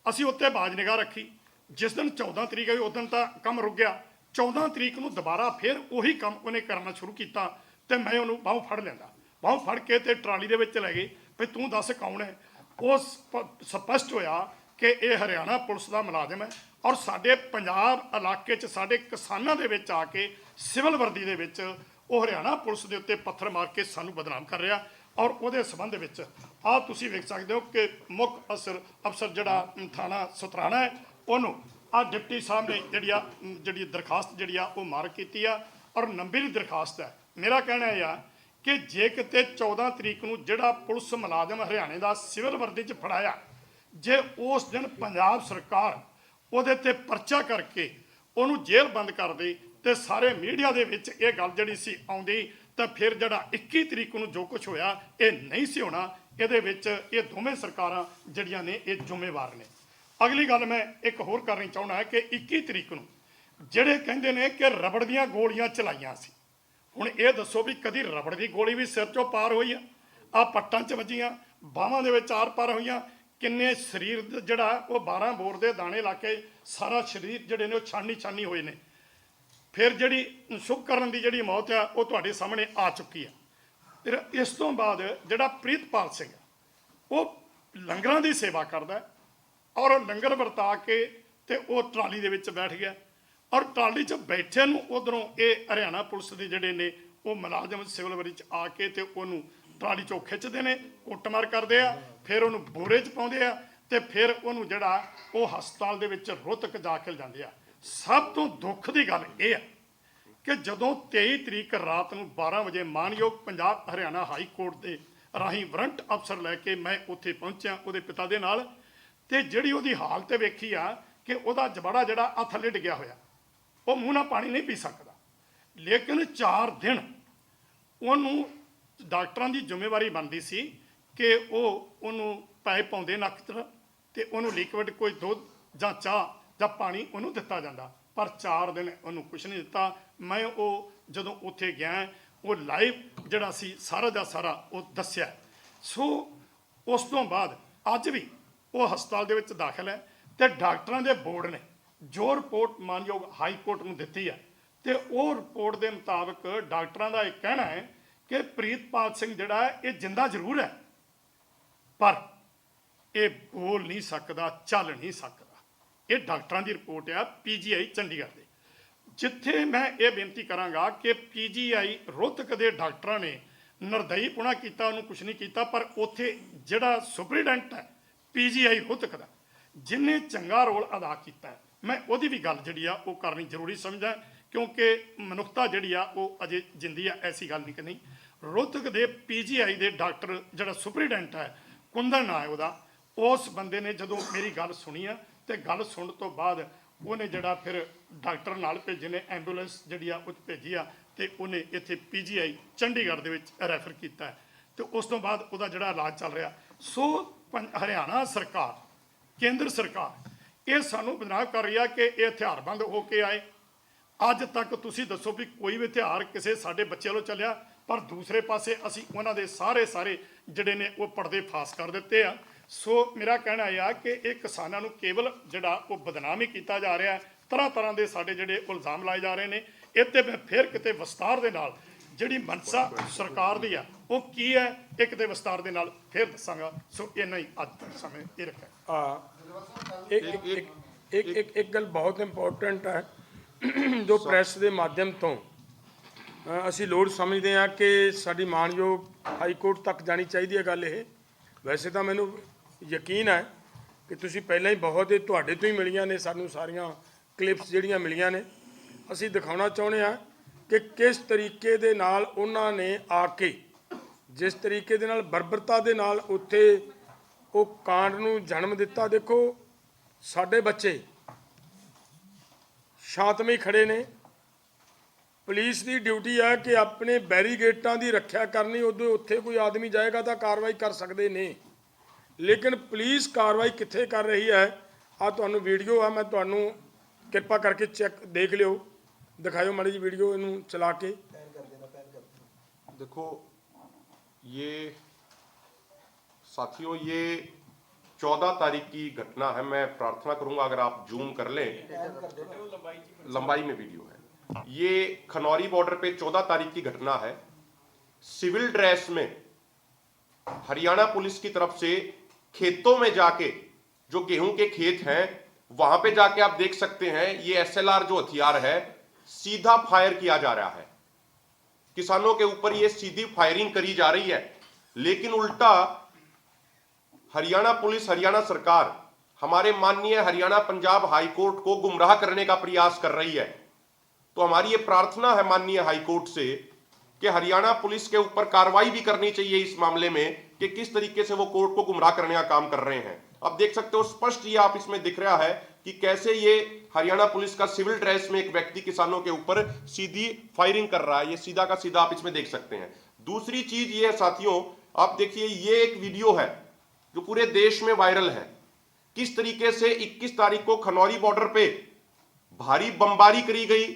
ਅਸੀਂ ਉੱਤੇ ਬਾਜ਼ ਨਿਗਾਹ ਰੱਖੀ। ਜਿਸ ਦਿਨ 14 ਤਰੀਕ ਆਈ ਉਸ ਦਿਨ ਤਾਂ ਕੰਮ ਰੁਕ ਗਿਆ। 14 ਤਰੀਕ ਨੂੰ ਦੁਬਾਰਾ ਫਿਰ ਉਹੀ ਕੰਮ ਉਹਨੇ ਕਰਨਾ ਸ਼ੁਰੂ ਕੀਤਾ ਤੇ ਮੈਂ ਉਹਨੂੰ ਬਾਹੋਂ ਫੜ ਲੈਂਦਾ, ਬਾਹੋਂ ਫੜ ਕੇ ਤੇ ਟਰਾਲੀ ਦੇ ਵਿੱਚ ਲੈ ਗਏ ਵੀ ਤੂੰ ਦੱਸ ਕੌਣ ਹੈ। ਉਹ ਸਪਸ਼ਟ ਹੋਇਆ ਕਿ ਇਹ ਹਰਿਆਣਾ ਪੁਲਿਸ ਦਾ ਮੁਲਾਜ਼ਮ ਹੈ ਔਰ ਸਾਡੇ ਪੰਜਾਬ ਇਲਾਕੇ 'ਚ ਸਾਡੇ ਕਿਸਾਨਾਂ ਦੇ ਵਿੱਚ ਆ ਕੇ ਸਿਵਲ ਵਰਦੀ ਦੇ ਵਿੱਚ ਉਹ ਹਰਿਆਣਾ ਪੁਲਿਸ ਦੇ ਉੱਤੇ ਪੱਥਰ ਮਾਰ ਕੇ ਸਾਨੂੰ ਬਦਨਾਮ ਕਰ ਰਿਹਾ। ਔਰ ਉਹਦੇ ਸੰਬੰਧ ਵਿੱਚ ਆਹ ਤੁਸੀਂ ਵੇਖ ਸਕਦੇ ਹੋ ਕਿ ਮੁੱਖ ਅਫਸਰ ਜਿਹੜਾ ਥਾਣਾ ਸੁਤਰਾਣਾ ਹੈ, ਉਹਨੂੰ ਆਹ ਡਿਪਟੀ ਸਾਹਿਬ ਨੇ ਜਿਹੜੀ ਦਰਖਾਸਤ ਜਿਹੜੀ ਆ ਉਹ ਮਾਰਕ ਕੀਤੀ ਆ ਔਰ ਨੰਬਰੀ ਦਰਖਾਸਤ ਹੈ। ਮੇਰਾ ਕਹਿਣਾ ਇਹ ਆ ਕਿ ਜੇ ਕਿਤੇ 14 ਤਰੀਕ ਨੂੰ ਜਿਹੜਾ ਪੁਲਿਸ ਮੁਲਾਜ਼ਮ ਹਰਿਆਣੇ ਦਾ ਸਿਵਲ ਵਰਦੀ 'ਚ ਫੜਾਇਆ, ਜੇ ਉਸ ਦਿਨ ਪੰਜਾਬ ਸਰਕਾਰ ਉਹਦੇ ਤੇ ਪਰਚਾ ਕਰਕੇ ਉਹਨੂੰ ਜੇਲ੍ਹ ਬੰਦ ਕਰ ਦੇ ਤੇ ਸਾਰੇ ਮੀਡੀਆ ਦੇ ਵਿੱਚ ਇਹ ਗੱਲ ਜਿਹੜੀ ਸੀ ਆਉਂਦੀ, ਤਾਂ ਫਿਰ ਜਿਹੜਾ 21 ਤਰੀਕ ਨੂੰ ਜੋ ਕੁਝ ਹੋਇਆ ਇਹ ਨਹੀਂ ਸੀ ਹੋਣਾ। ਇਹਦੇ ਵਿੱਚ ਇਹ ਦੋਵੇਂ ਸਰਕਾਰਾਂ ਜਿਹੜੀਆਂ ਨੇ ਇਹ ਜ਼ਿੰਮੇਵਾਰ ਨੇ। ਅਗਲੀ ਗੱਲ ਮੈਂ ਇੱਕ ਹੋਰ ਕਰਨੀ ਚਾਹੁੰਦਾ ਹੈ ਕਿ 21 ਤਰੀਕ ਨੂੰ ਜਿਹੜੇ ਕਹਿੰਦੇ ਨੇ ਕਿ ਰਬੜ ਦੀਆਂ ਗੋਲੀਆਂ ਚਲਾਈਆਂ ਸੀ, ਹੁਣ ਇਹ ਦੱਸੋ ਵੀ ਕਦੀ ਰਬੜ ਦੀ ਗੋਲੀ ਵੀ ਸਿਰ 'ਚੋਂ ਪਾਰ ਹੋਈ ਆ ਪੱਟਾਂ 'ਚ ਵੱਜੀਆਂ, ਬਾਹਾਂ ਦੇ ਵਿੱਚ ਆਰ ਪਾਰ ਹੋਈਆਂ, ਕਿੰਨੇ ਸਰੀਰ ਜਿਹੜਾ ਉਹ 12 ਬੋਰ ਦੇ ਦਾਣੇ ਲਾ ਕੇ ਸਾਰਾ ਸਰੀਰ ਜਿਹੜੇ ਨੇ ਉਹ ਛਾਨੀ ਹੋਏ ਨੇ। ਫਿਰ ਜਿਹੜੀ ਸ਼ੁਭਕਰਨ ਦੀ ਜਿਹੜੀ ਮੌਤ ਆ ਉਹ ਤੁਹਾਡੇ ਸਾਹਮਣੇ ਆ ਚੁੱਕੀ ਆ। ਫਿਰ ਇਸ ਤੋਂ ਬਾਅਦ ਜਿਹੜਾ ਪ੍ਰੀਤਪਾਲ ਸਿੰਘ ਉਹ ਲੰਗਰਾਂ ਦੀ ਸੇਵਾ ਕਰਦਾ ਔਰ ਲੰਗਰ ਵਰਤਾ ਕੇ ਤੇ ਉਹ ਟਰਾਲੀ ਦੇ ਵਿੱਚ ਬੈਠ ਗਿਆ ਔਰ ਟਰਾਲੀ 'ਚ ਬੈਠੇ ਨੂੰ ਉਧਰੋਂ ਇਹ ਹਰਿਆਣਾ ਪੁਲਿਸ ਦੇ ਜਿਹੜੇ ਨੇ ਉਹ ਮੁਲਾਜ਼ਮ ਸਿਵਲ ਵਰੀ 'ਚ ਆ ਕੇ ਤੇ ਉਹਨੂੰ ਟਰਾਲੀ 'ਚੋਂ ਖਿੱਚਦੇ ਨੇ, ਕੁੱਟਮਾਰ ਕਰਦੇ ਆ, ਫਿਰ ਉਹਨੂੰ ਬੋਰੇ 'ਚ ਪਾਉਂਦੇ ਆ ਤੇ ਫਿਰ ਉਹਨੂੰ ਜਿਹੜਾ ਉਹ ਹਸਪਤਾਲ ਦੇ ਵਿੱਚ ਰੋਹਤਕ ਦਾਖਲ ਜਾਂਦੇ ਆ। ਸਭ ਤੋਂ ਦੁੱਖ ਦੀ ਗੱਲ ਇਹ ਆ ਕਿ ਜਦੋਂ 23 ਤਰੀਕ ਰਾਤ ਨੂੰ 12 ਵਜੇ ਮਾਨਯੋਗ ਪੰਜਾਬ ਹਰਿਆਣਾ ਹਾਈ ਕੋਰਟ ਦੇ ਰਾਹੀਂ ਵਾਰੰਟ ਅਫਸਰ ਲੈ ਕੇ ਮੈਂ ਉੱਥੇ ਪਹੁੰਚਿਆ ਉਹਦੇ ਪਿਤਾ ਦੇ ਨਾਲ, ਤੇ ਜਿਹੜੀ ਉਹਦੀ ਹਾਲਤ ਵੇਖੀ ਆ ਕਿ ਉਹਦਾ ਜਬੜਾ ਜਿਹੜਾ ਆ ਥੱਲੇ ਡਿੱਗਿਆ ਹੋਇਆ, ਉਹ ਮੂੰਹ ਨਾਲ ਪਾਣੀ ਨਹੀਂ ਪੀ ਸਕਦਾ। ਲੇਕਿਨ 4 ਦਿਨ ਉਹਨੂੰ ਡਾਕਟਰਾਂ ਦੀ ਜ਼ਿੰਮੇਵਾਰੀ ਬਣਦੀ ਸੀ ਕਿ ਉਹਨੂੰ ਪਾਈਪ ਪਾਉਂਦੇ ਨੱਕ 'ਚ ਤੇ ਉਹਨੂੰ ਲਿਕਵਿਡ ਕੋਈ ਦੁੱਧ ਜਾਂ ਚਾਹ ਜਾਂ ਪਾਣੀ ਉਹਨੂੰ ਦਿੱਤਾ ਜਾਂਦਾ, ਪਰ 4 ਦਿਨ ਉਹਨੂੰ ਕੁਛ ਨਹੀਂ ਦਿੱਤਾ। ਮੈਂ ਉਹ ਜਦੋਂ ਉੱਥੇ ਗਿਆ ਉਹ ਲਾਈਵ ਜਿਹੜਾ ਸੀ ਸਾਰਾ ਦਾ ਸਾਰਾ ਉਹ ਦੱਸਿਆ। ਸੋ ਉਸ ਤੋਂ ਬਾਅਦ ਅੱਜ ਵੀ ਉਹ ਹਸਪਤਾਲ ਦੇ ਵਿੱਚ ਦਾਖਲ ਹੈ ਤੇ ਡਾਕਟਰਾਂ ਦੇ ਬੋਰਡ ਨੇ ਜੋ ਰਿਪੋਰਟ ਮਾਨਯੋਗ ਹਾਈ ਕੋਰਟ ਨੂੰ ਦਿੱਤੀ ਹੈ ਤੇ ਉਹ ਰਿਪੋਰਟ ਦੇ ਮੁਤਾਬਕ ਡਾਕਟਰਾਂ ਦਾ ਇਹ ਕਹਿਣਾ ਹੈ ਕਿ ਪ੍ਰੀਤਪਾਲ ਸਿੰਘ ਜਿਹੜਾ ਹੈ ਇਹ ਜਿੰਦਾ ਜ਼ਰੂਰ ਹੈ ਪਰ ਇਹ ਬੋਲ ਨਹੀਂ ਸਕਦਾ, ਚੱਲ ਨਹੀਂ ਸਕਦਾ। ਇਹ ਡਾਕਟਰਾਂ ਦੀ ਰਿਪੋਰਟ ਆ PGI ਚੰਡੀਗੜ੍ਹ ਦੇ। ਜਿੱਥੇ ਮੈਂ ਇਹ ਬੇਨਤੀ ਕਰਾਂਗਾ ਕਿ PGI ਰੋਹਤਕ ਦੇ ਡਾਕਟਰਾਂ ਨੇ ਨਿਰਦਈਪੁਣਾ ਕੀਤਾ, ਉਹਨੂੰ ਕੁਛ ਨਹੀਂ ਕੀਤਾ, ਪਰ ਉੱਥੇ ਜਿਹੜਾ ਸੁਪਰੀਡੈਂਟ ਹੈ PGI ਰੋਹਤਕ ਦਾ, ਜਿਹਨੇ ਚੰਗਾ ਰੋਲ ਅਦਾ ਕੀਤਾ, ਮੈਂ ਉਹਦੀ ਵੀ ਗੱਲ ਜਿਹੜੀ ਆ ਉਹ ਕਰਨੀ ਜ਼ਰੂਰੀ ਸਮਝਦਾ, ਕਿਉਂਕਿ ਮਨੁੱਖਤਾ ਜਿਹੜੀ ਆ ਉਹ ਅਜੇ ਜਿੰਦੀ ਆ, ਐਸੀ ਗੱਲ ਨਹੀਂ ਕਿ ਨਹੀਂ। ਰੋਹਤਕ ਦੇ PGI ਦੇ ਡਾਕਟਰ ਜਿਹੜਾ ਸੁਪਰੀਡੈਂਟ ਹੈ, ਕੁੰਦਨ ਨਾਂ ਹੈ ਉਹਦਾ, ਉਸ ਬੰਦੇ ਨੇ ਜਦੋਂ ਮੇਰੀ ਗੱਲ ਸੁਣੀ ਆ ਤੇ ਗੱਲ ਸੁਣਨ ਤੋਂ ਬਾਅਦ ਉਹਨੇ ਜਿਹੜਾ ਫਿਰ ਡਾਕਟਰ ਨਾਲ ਭੇਜੇ ਨੇ, ਐਂਬੂਲੈਂਸ ਜਿਹੜੀ ਆ ਉਹ ਭੇਜੀ ਆ ਤੇ ਉਹਨੇ ਇੱਥੇ PGI ਚੰਡੀਗੜ੍ਹ ਦੇ ਵਿੱਚ ਰੈਫਰ ਕੀਤਾ ਤੇ ਉਸ ਤੋਂ ਬਾਅਦ ਉਹਦਾ ਜਿਹੜਾ ਇਲਾਜ ਚੱਲ ਰਿਹਾ। ਸੋ ਹਰਿਆਣਾ ਸਰਕਾਰ, ਕੇਂਦਰ ਸਰਕਾਰ ਇਹ ਸਾਨੂੰ ਬਦਨਾਮ ਕਰ ਰਹੀ ਆ ਕਿ ਇਹ ਹਥਿਆਰਬੰਦ ਹੋ ਕੇ ਆਏ ਅੱਜ ਤੱਕ ਤੁਸੀਂ ਦੱਸੋ ਵੀ ਕੋਈ ਵੀ ਤਿਉਹਾਰ ਕਿਸੇ ਸਾਡੇ ਬੱਚੇ ਵੱਲੋਂ ਚੱਲਿਆ, ਪਰ ਦੂਸਰੇ ਪਾਸੇ ਅਸੀਂ ਉਹਨਾਂ ਦੇ ਸਾਰੇ ਜਿਹੜੇ ਨੇ ਉਹ ਪਰਦੇ ਫਾਸ ਕਰ ਦਿੱਤੇ ਆ। ਸੋ ਮੇਰਾ ਕਹਿਣਾ ਇਹ ਆ ਕਿ ਇਹ ਕਿਸਾਨਾਂ ਨੂੰ ਕੇਵਲ ਜਿਹੜਾ ਉਹ ਬਦਨਾਮ ਹੀ ਕੀਤਾ ਜਾ ਰਿਹਾ, ਤਰ੍ਹਾਂ ਦੇ ਸਾਡੇ ਜਿਹੜੇ ਇਲਜ਼ਾਮ ਲਾਏ ਜਾ ਰਹੇ ਨੇ। ਇਹ ਤੇ ਮੈਂ ਫਿਰ ਕਿਤੇ ਵਿਸਤਾਰ ਦੇ ਨਾਲ ਜਿਹੜੀ ਮਨਸਾ ਸਰਕਾਰ ਦੀ ਆ ਉਹ ਕੀ ਹੈ, ਇੱਕ ਦੇ ਵਿਸਤਾਰ ਦੇ ਨਾਲ ਫਿਰ ਦੱਸਾਂਗਾ। ਸੋ ਇੰਨਾ ਹੀ ਅੱਜ ਤੱਕ ਸਮੇਂ ਇਹ ਰੱਖਿਆ। एक गल बहुत इंपॉर्टेंट है जो ਪ੍ਰੈਸ ਦੇ ਮਾਧਿਅਮ ਤੋਂ ਅਸੀਂ ਲੋੜ ਸਮਝਦੇ ਹਾਂ ਕਿ ਸਾਡੀ ਮਾਣਯੋਗ ਹਾਈ ਕੋਰਟ ਤੱਕ ਜਾਣੀ ਚਾਹੀਦੀ ਹੈ ਗੱਲ ਇਹ। ਵੈਸੇ ਤਾਂ ਮੈਨੂੰ ਯਕੀਨ ਹੈ ਕਿ ਤੁਸੀਂ ਪਹਿਲਾਂ ਹੀ ਬਹੁਤ ਤੁਹਾਡੇ ਤੋਂ ਹੀ ਮਿਲੀਆਂ ਨੇ ਸਾਨੂੰ ਸਾਰੀਆਂ ਕਲਿੱਪਸ ਜਿਹੜੀਆਂ ਮਿਲੀਆਂ ਨੇ। ਅਸੀਂ ਦਿਖਾਉਣਾ ਚਾਹੁੰਦੇ ਹਾਂ ਕਿ ਕਿਸ ਤਰੀਕੇ ਦੇ ਨਾਲ ਉਹਨਾਂ ਨੇ ਆ ਕੇ ਜਿਸ ਤਰੀਕੇ ਦੇ ਨਾਲ ਬਰਬਰਤਾ ਦੇ ਨਾਲ ਉੱਥੇ ਉਹ ਕਾਂਡ ਨੂੰ ਜਨਮ ਦਿੱਤਾ। ਦੇਖੋ ਸਾਡੇ ਬੱਚੇ ਸ਼ਾਂਤਮਈ ਖੜੇ ਨੇ, ਪੁਲਿਸ ਦੀ ਡਿਊਟੀ ਹੈ ਕਿ ਆਪਣੇ ਬੈਰੀਗੇਟਾਂ ਦੀ ਰੱਖਿਆ ਕਰਨੀ। ਉਦੋਂ ਉੱਥੇ ਕੋਈ ਆਦਮੀ ਜਾਏਗਾ ਤਾਂ ਕਾਰਵਾਈ ਕਰ ਸਕਦੇ ਨੇ, ਲੇਕਿਨ ਪੁਲਿਸ ਕਾਰਵਾਈ ਕਿੱਥੇ ਕਰ ਰਹੀ ਹੈ? ਆ ਤੁਹਾਨੂੰ ਵੀਡੀਓ ਆ, ਮੈਂ ਤੁਹਾਨੂੰ ਕਿਰਪਾ ਕਰਕੇ ਚੈੱਕ ਦੇਖ ਲਿਓ, ਦਿਖਾਇਓ ਮਾੜੀ ਜੀ ਵੀਡੀਓ ਇਹਨੂੰ ਚਲਾ ਕੇ। देखो ये साथियों, ये 14 तारीख की घटना है। मैं प्रार्थना करूंगा अगर आप जूम कर लें, लंबाई में वीडियो है। ये खनौरी बॉर्डर पे 14 तारीख की घटना है। सिविल ड्रेस में हरियाणा पुलिस की तरफ से खेतों में जाके, जो गेहूं के खेत हैं वहां पे जाके आप देख सकते हैं, ये SLR जो हथियार है सीधा फायर किया जा रहा है। किसानों के ऊपर ये सीधी फायरिंग करी जा रही है, लेकिन उल्टा हरियाणा पुलिस, हरियाणा सरकार हमारे माननीय हरियाणा पंजाब हाई कोर्ट को गुमराह करने का प्रयास कर रही है। तो हमारी ये प्रार्थना है माननीय हाई कोर्ट से कि हरियाणा पुलिस के ऊपर कार्रवाई भी करनी चाहिए इस मामले में कि किस तरीके से वो कोर्ट को गुमराह करने का काम कर रहे हैं। अब देख सकते हो स्पष्ट ये आप इसमें दिख रहा है कि कैसे ये हरियाणा पुलिस का सिविल ड्रेस में एक व्यक्ति किसानों के ऊपर सीधी फायरिंग कर रहा है। ये सीधा का सीधा आप इसमें देख सकते हैं। दूसरी चीज ये है साथियों, आप देखिए ये एक वीडियो है जो पूरे देश में वायरल है। किस तरीके से 21 तारीख को खनौरी बॉर्डर पे भारी बमबारी करी गई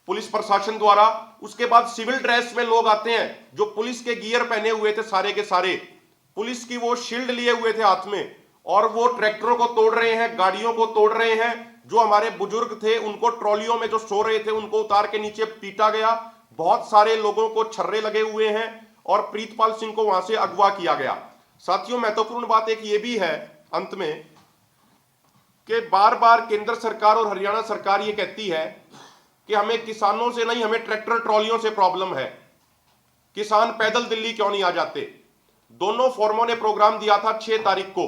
पुलिस प्रशासन द्वारा। उसके बाद सिविल ड्रेस में लोग आते हैं जो पुलिस के गियर पहने हुए थे, सारे के सारे पुलिस की वो शील्ड लिए हुए थे हाथ में, और वो ट्रैक्टरों को तोड़ रहे हैं, गाड़ियों को तोड़ रहे हैं। जो हमारे बुजुर्ग थे उनको ट्रॉलियों में जो सो रहे थे उनको उतार के नीचे पीटा गया। बहुत सारे लोगों को छर्रे लगे हुए हैं और प्रीतपाल सिंह को वहां से अगवा किया गया। साथियों महत्वपूर्ण बात एक ये भी है अंत में कि बार बार केंद्र सरकार और हरियाणा सरकार ये कहती है कि हमें किसानों से नहीं, हमें ट्रैक्टर ट्रॉलियों से प्रॉब्लम है। किसान पैदल दिल्ली क्यों नहीं आ जाते? दोनों फोरमों ने प्रोग्राम दिया था 6 तारीख को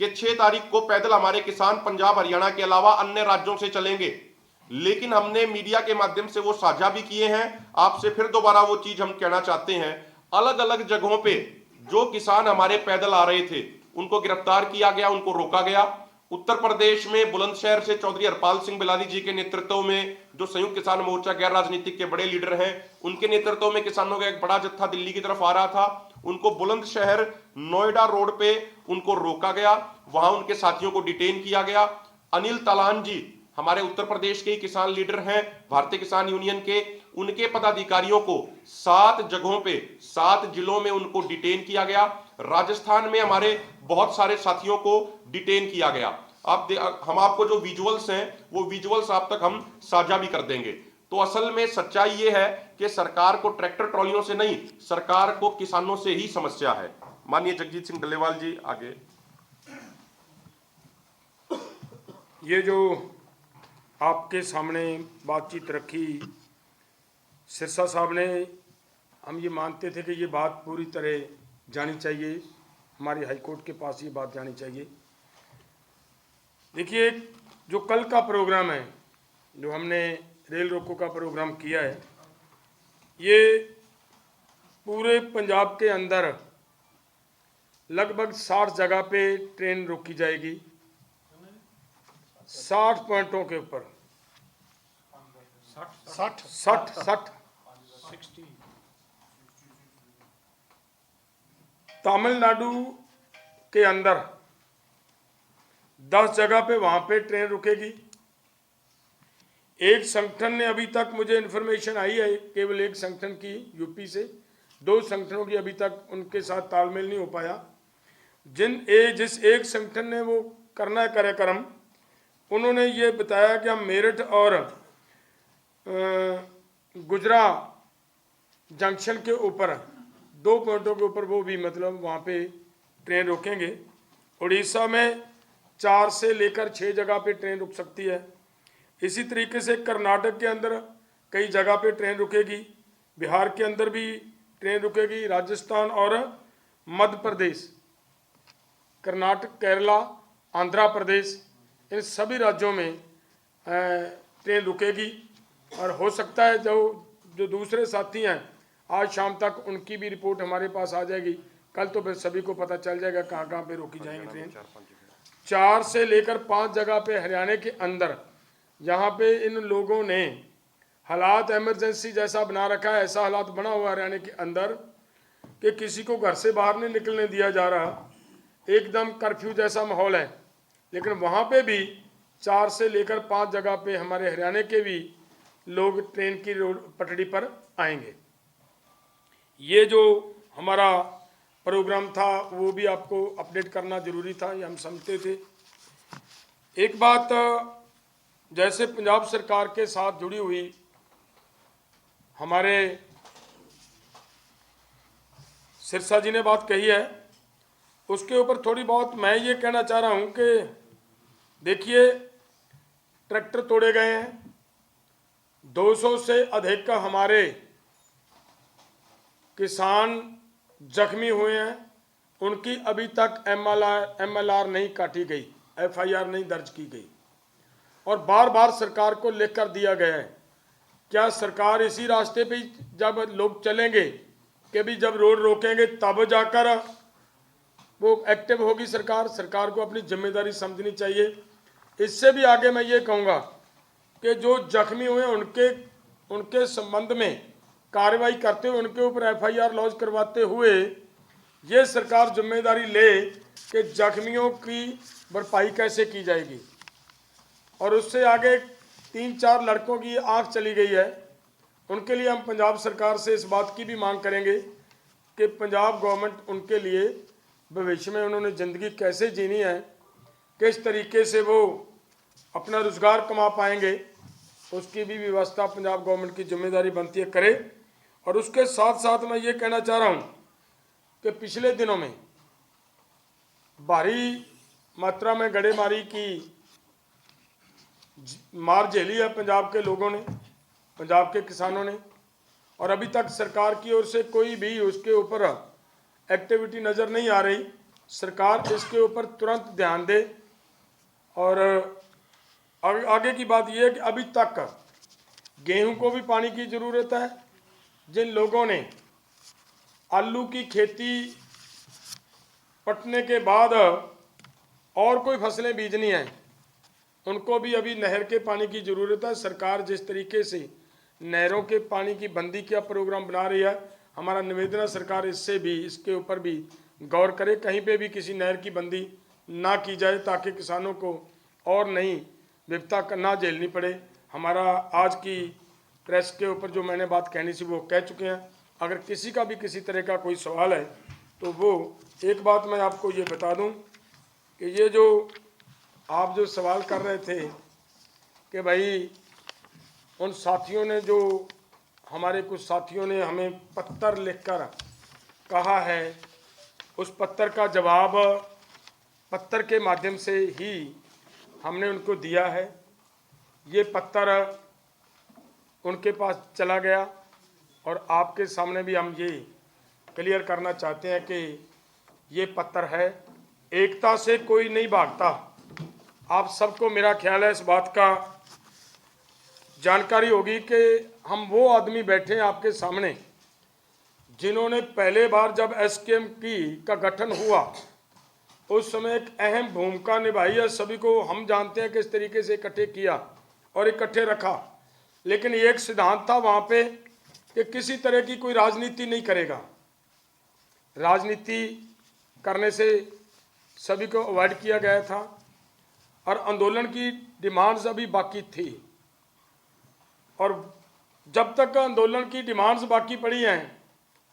कि 6 तारीख को पैदल हमारे किसान पंजाब हरियाणा के अलावा अन्य राज्यों से चलेंगे, लेकिन हमने मीडिया के माध्यम से वो साझा भी किए हैं। आपसे फिर दोबारा वो चीज हम कहना चाहते हैं, अलग अलग जगहों पे जो किसान हमारे पैदल आ रहे थे उनको गिरफ्तार किया गया, उनको रोका गया। उत्तर प्रदेश में बुलंदशहर से चौधरी हरपाल सिंह बिलारी जी के नेतृत्व में जो संयुक्त किसान मोर्चा गैर राजनीतिक के बड़े लीडर हैं, उनके नेतृत्व में किसानों का एक बड़ा जत्था दिल्ली की तरफ आ रहा था। उनको बुलंदशहर नोएडा रोड पे उनको रोका गया, वहां उनके साथियों को डिटेन किया गया। अनिल तालान जी हमारे उत्तर प्रदेश के ही किसान लीडर हैं, भारतीय किसान यूनियन के, उनके पदाधिकारियों को 7 जगहों पे 7 जिलों में उनको डिटेन किया गया। राजस्थान में हमारे बहुत सारे साथियों को डिटेन किया गया। हम आपको जो विजुअल्स हैं वो विजुअल्स आप तक हम साझा भी कर देंगे। तो असल में सच्चाई ये है कि सरकार को ट्रैक्टर ट्रॉलियों से नहीं, सरकार को किसानों से ही समस्या है। माननीय जगजीत सिंह डल्लेवाल जी आगे। ये जो आपके सामने बातचीत रखी सिरसा साहब ने, हम ये मानते थे कि ये बात पूरी तरह जानी चाहिए, हमारी हाई कोर्ट के पास ये बात जानी चाहिए। देखिए जो कल का प्रोग्राम है, जो हमने रेल रोको का प्रोग्राम किया है, ये पूरे पंजाब के अंदर लगभग 60 जगह पे ट्रेन रोकी जाएगी, 60 पॉइंटों के ऊपर 60 तमिलनाडु के अंदर 10 जगह पे वहां पे ट्रेन रुकेगी। एक संगठन ने अभी तक, मुझे इन्फॉर्मेशन आई है केवल एक संगठन की यूपी से, 2 संगठनों की अभी तक उनके साथ तालमेल नहीं हो पाया। जिस एक संगठन ने वो करना है कार्यक्रम, उन्होंने ये बताया कि हम मेरठ और गुजरा जंक्शन के ऊपर 2 पॉइंटों के ऊपर वो भी मतलब वहाँ पे ट्रेन रोकेंगे। उड़ीसा में 4 से लेकर 6 जगह पे ट्रेन रुक सकती है। इसी तरीके से कर्नाटक के अंदर कई जगह पे ट्रेन रुकेगी, बिहार के अंदर भी ट्रेन रुकेगी, राजस्थान और मध्य प्रदेश, कर्नाटक, केरला, आंध्र प्रदेश, इन सभी राज्यों में ट्रेन रुकेगी। और हो सकता है जो दूसरे साथी हैं, आज शाम तक उनकी भी रिपोर्ट हमारे पास आ जाएगी। कल तो फिर सभी को पता चल जाएगा कहाँ कहाँ पे रोकी जाएंगी ट्रेन। 4 से लेकर 5 जगह पे हरियाणा के अंदर, जहाँ पे इन लोगों ने हालात इमरजेंसी जैसा बना रखा है, ऐसा हालात बना हुआ हरियाणा के अंदर कि किसी को घर से बाहर नहीं निकलने दिया जा रहा, एकदम कर्फ्यू जैसा माहौल है। लेकिन वहाँ पे भी 4 से लेकर 5 जगह पे हमारे हरियाणा के भी लोग ट्रेन की रोड पटड़ी पर आएंगे। ये जो हमारा प्रोग्राम था वो भी आपको अपडेट करना जरूरी था, ये हम समझते थे। एक बात जैसे पंजाब सरकार के साथ जुड़ी हुई हमारे सिरसा जी ने बात कही है, उसके ऊपर थोड़ी बहुत मैं ये कहना चाह रहा हूँ कि देखिए, ट्रैक्टर तोड़े गए हैं, 200 से अधिक का हमारे किसान जख्मी हुए हैं, उनकी अभी तक MLR नहीं काटी गई, FIR नहीं दर्ज की गई, और बार बार सरकार को लेकर दिया गया है। क्या सरकार इसी रास्ते पे जब लोग चलेंगे कि भी जब रोड रोकेंगे तब जाकर वो एक्टिव होगी सरकार? सरकार को अपनी जिम्मेदारी समझनी चाहिए। इससे भी आगे मैं ये कहूँगा कि जो जख्मी हुए उनके संबंध में कार्रवाई करते हुए उनके ऊपर FIR लॉन्च करवाते हुए ये सरकार जिम्मेदारी ले कि जख्मियों की भरपाई कैसे की जाएगी। और उससे आगे 3-4 लड़कों की आंख चली गई है, उनके लिए हम पंजाब सरकार से इस बात की भी मांग करेंगे कि पंजाब गवर्नमेंट उनके लिए भविष्य में उन्होंने ज़िंदगी कैसे जीनी है, किस तरीके से वो अपना रोज़गार कमा पाएंगे, उसकी भी व्यवस्था पंजाब गवर्नमेंट की जिम्मेदारी बनती है करे। और उसके साथ साथ मैं ये कहना चाह रहा हूँ कि पिछले दिनों में भारी मात्रा में गड़ेमारी की मार झेली है पंजाब के लोगों ने, पंजाब के किसानों ने, और अभी तक सरकार की ओर से कोई भी उसके ऊपर एक्टिविटी नज़र नहीं आ रही। सरकार इसके ऊपर तुरंत ध्यान दे। और आगे की बात यह है कि अभी तक गेहूं को भी पानी की ज़रूरत है। जिन लोगों ने आलू की खेती पटने के बाद और कोई फसलें बीजनी हैं, उनको भी अभी नहर के पानी की ज़रूरत है। सरकार जिस तरीके से नहरों के पानी की बंदी का प्रोग्राम बना रही है, हमारा निवेदन है सरकार इसके ऊपर भी गौर करे, कहीं पे भी किसी नहर की बंदी ना की जाए ताकि किसानों को और नई विपदा ना झेलनी पड़े। हमारा आज की प्रेस के ऊपर जो मैंने बात कहनी थी वो कह चुके हैं। अगर किसी का भी किसी तरह का कोई सवाल है तो वो एक बात मैं आपको ये बता दूं कि ये जो आप जो सवाल कर रहे थे कि भाई उन साथियों ने, जो हमारे कुछ साथियों ने हमें पत्र लिखकर कहा है, उस पत्र का जवाब पत्र के माध्यम से ही हमने उनको दिया है। ये पत्र उनके पास चला गया और आपके सामने भी हम ये क्लियर करना चाहते हैं कि ये पत्र है। एकता से कोई नहीं भागता। आप सबको मेरा ख्याल है इस बात का जानकारी होगी कि हम वो आदमी बैठे हैं आपके सामने जिन्होंने पहले बार जब SKM का गठन हुआ उस समय एक अहम भूमिका निभाई है। सभी को हम जानते हैं किस तरीके से इकट्ठे किया और इकट्ठे रखा, लेकिन एक सिद्धांत था वहाँ पे कि किसी तरह की कोई राजनीति नहीं करेगा। राजनीति करने से सभी को अवॉइड किया गया था और आंदोलन की डिमांड्स अभी बाकी थी। और जब तक आंदोलन की डिमांड्स बाकी पड़ी हैं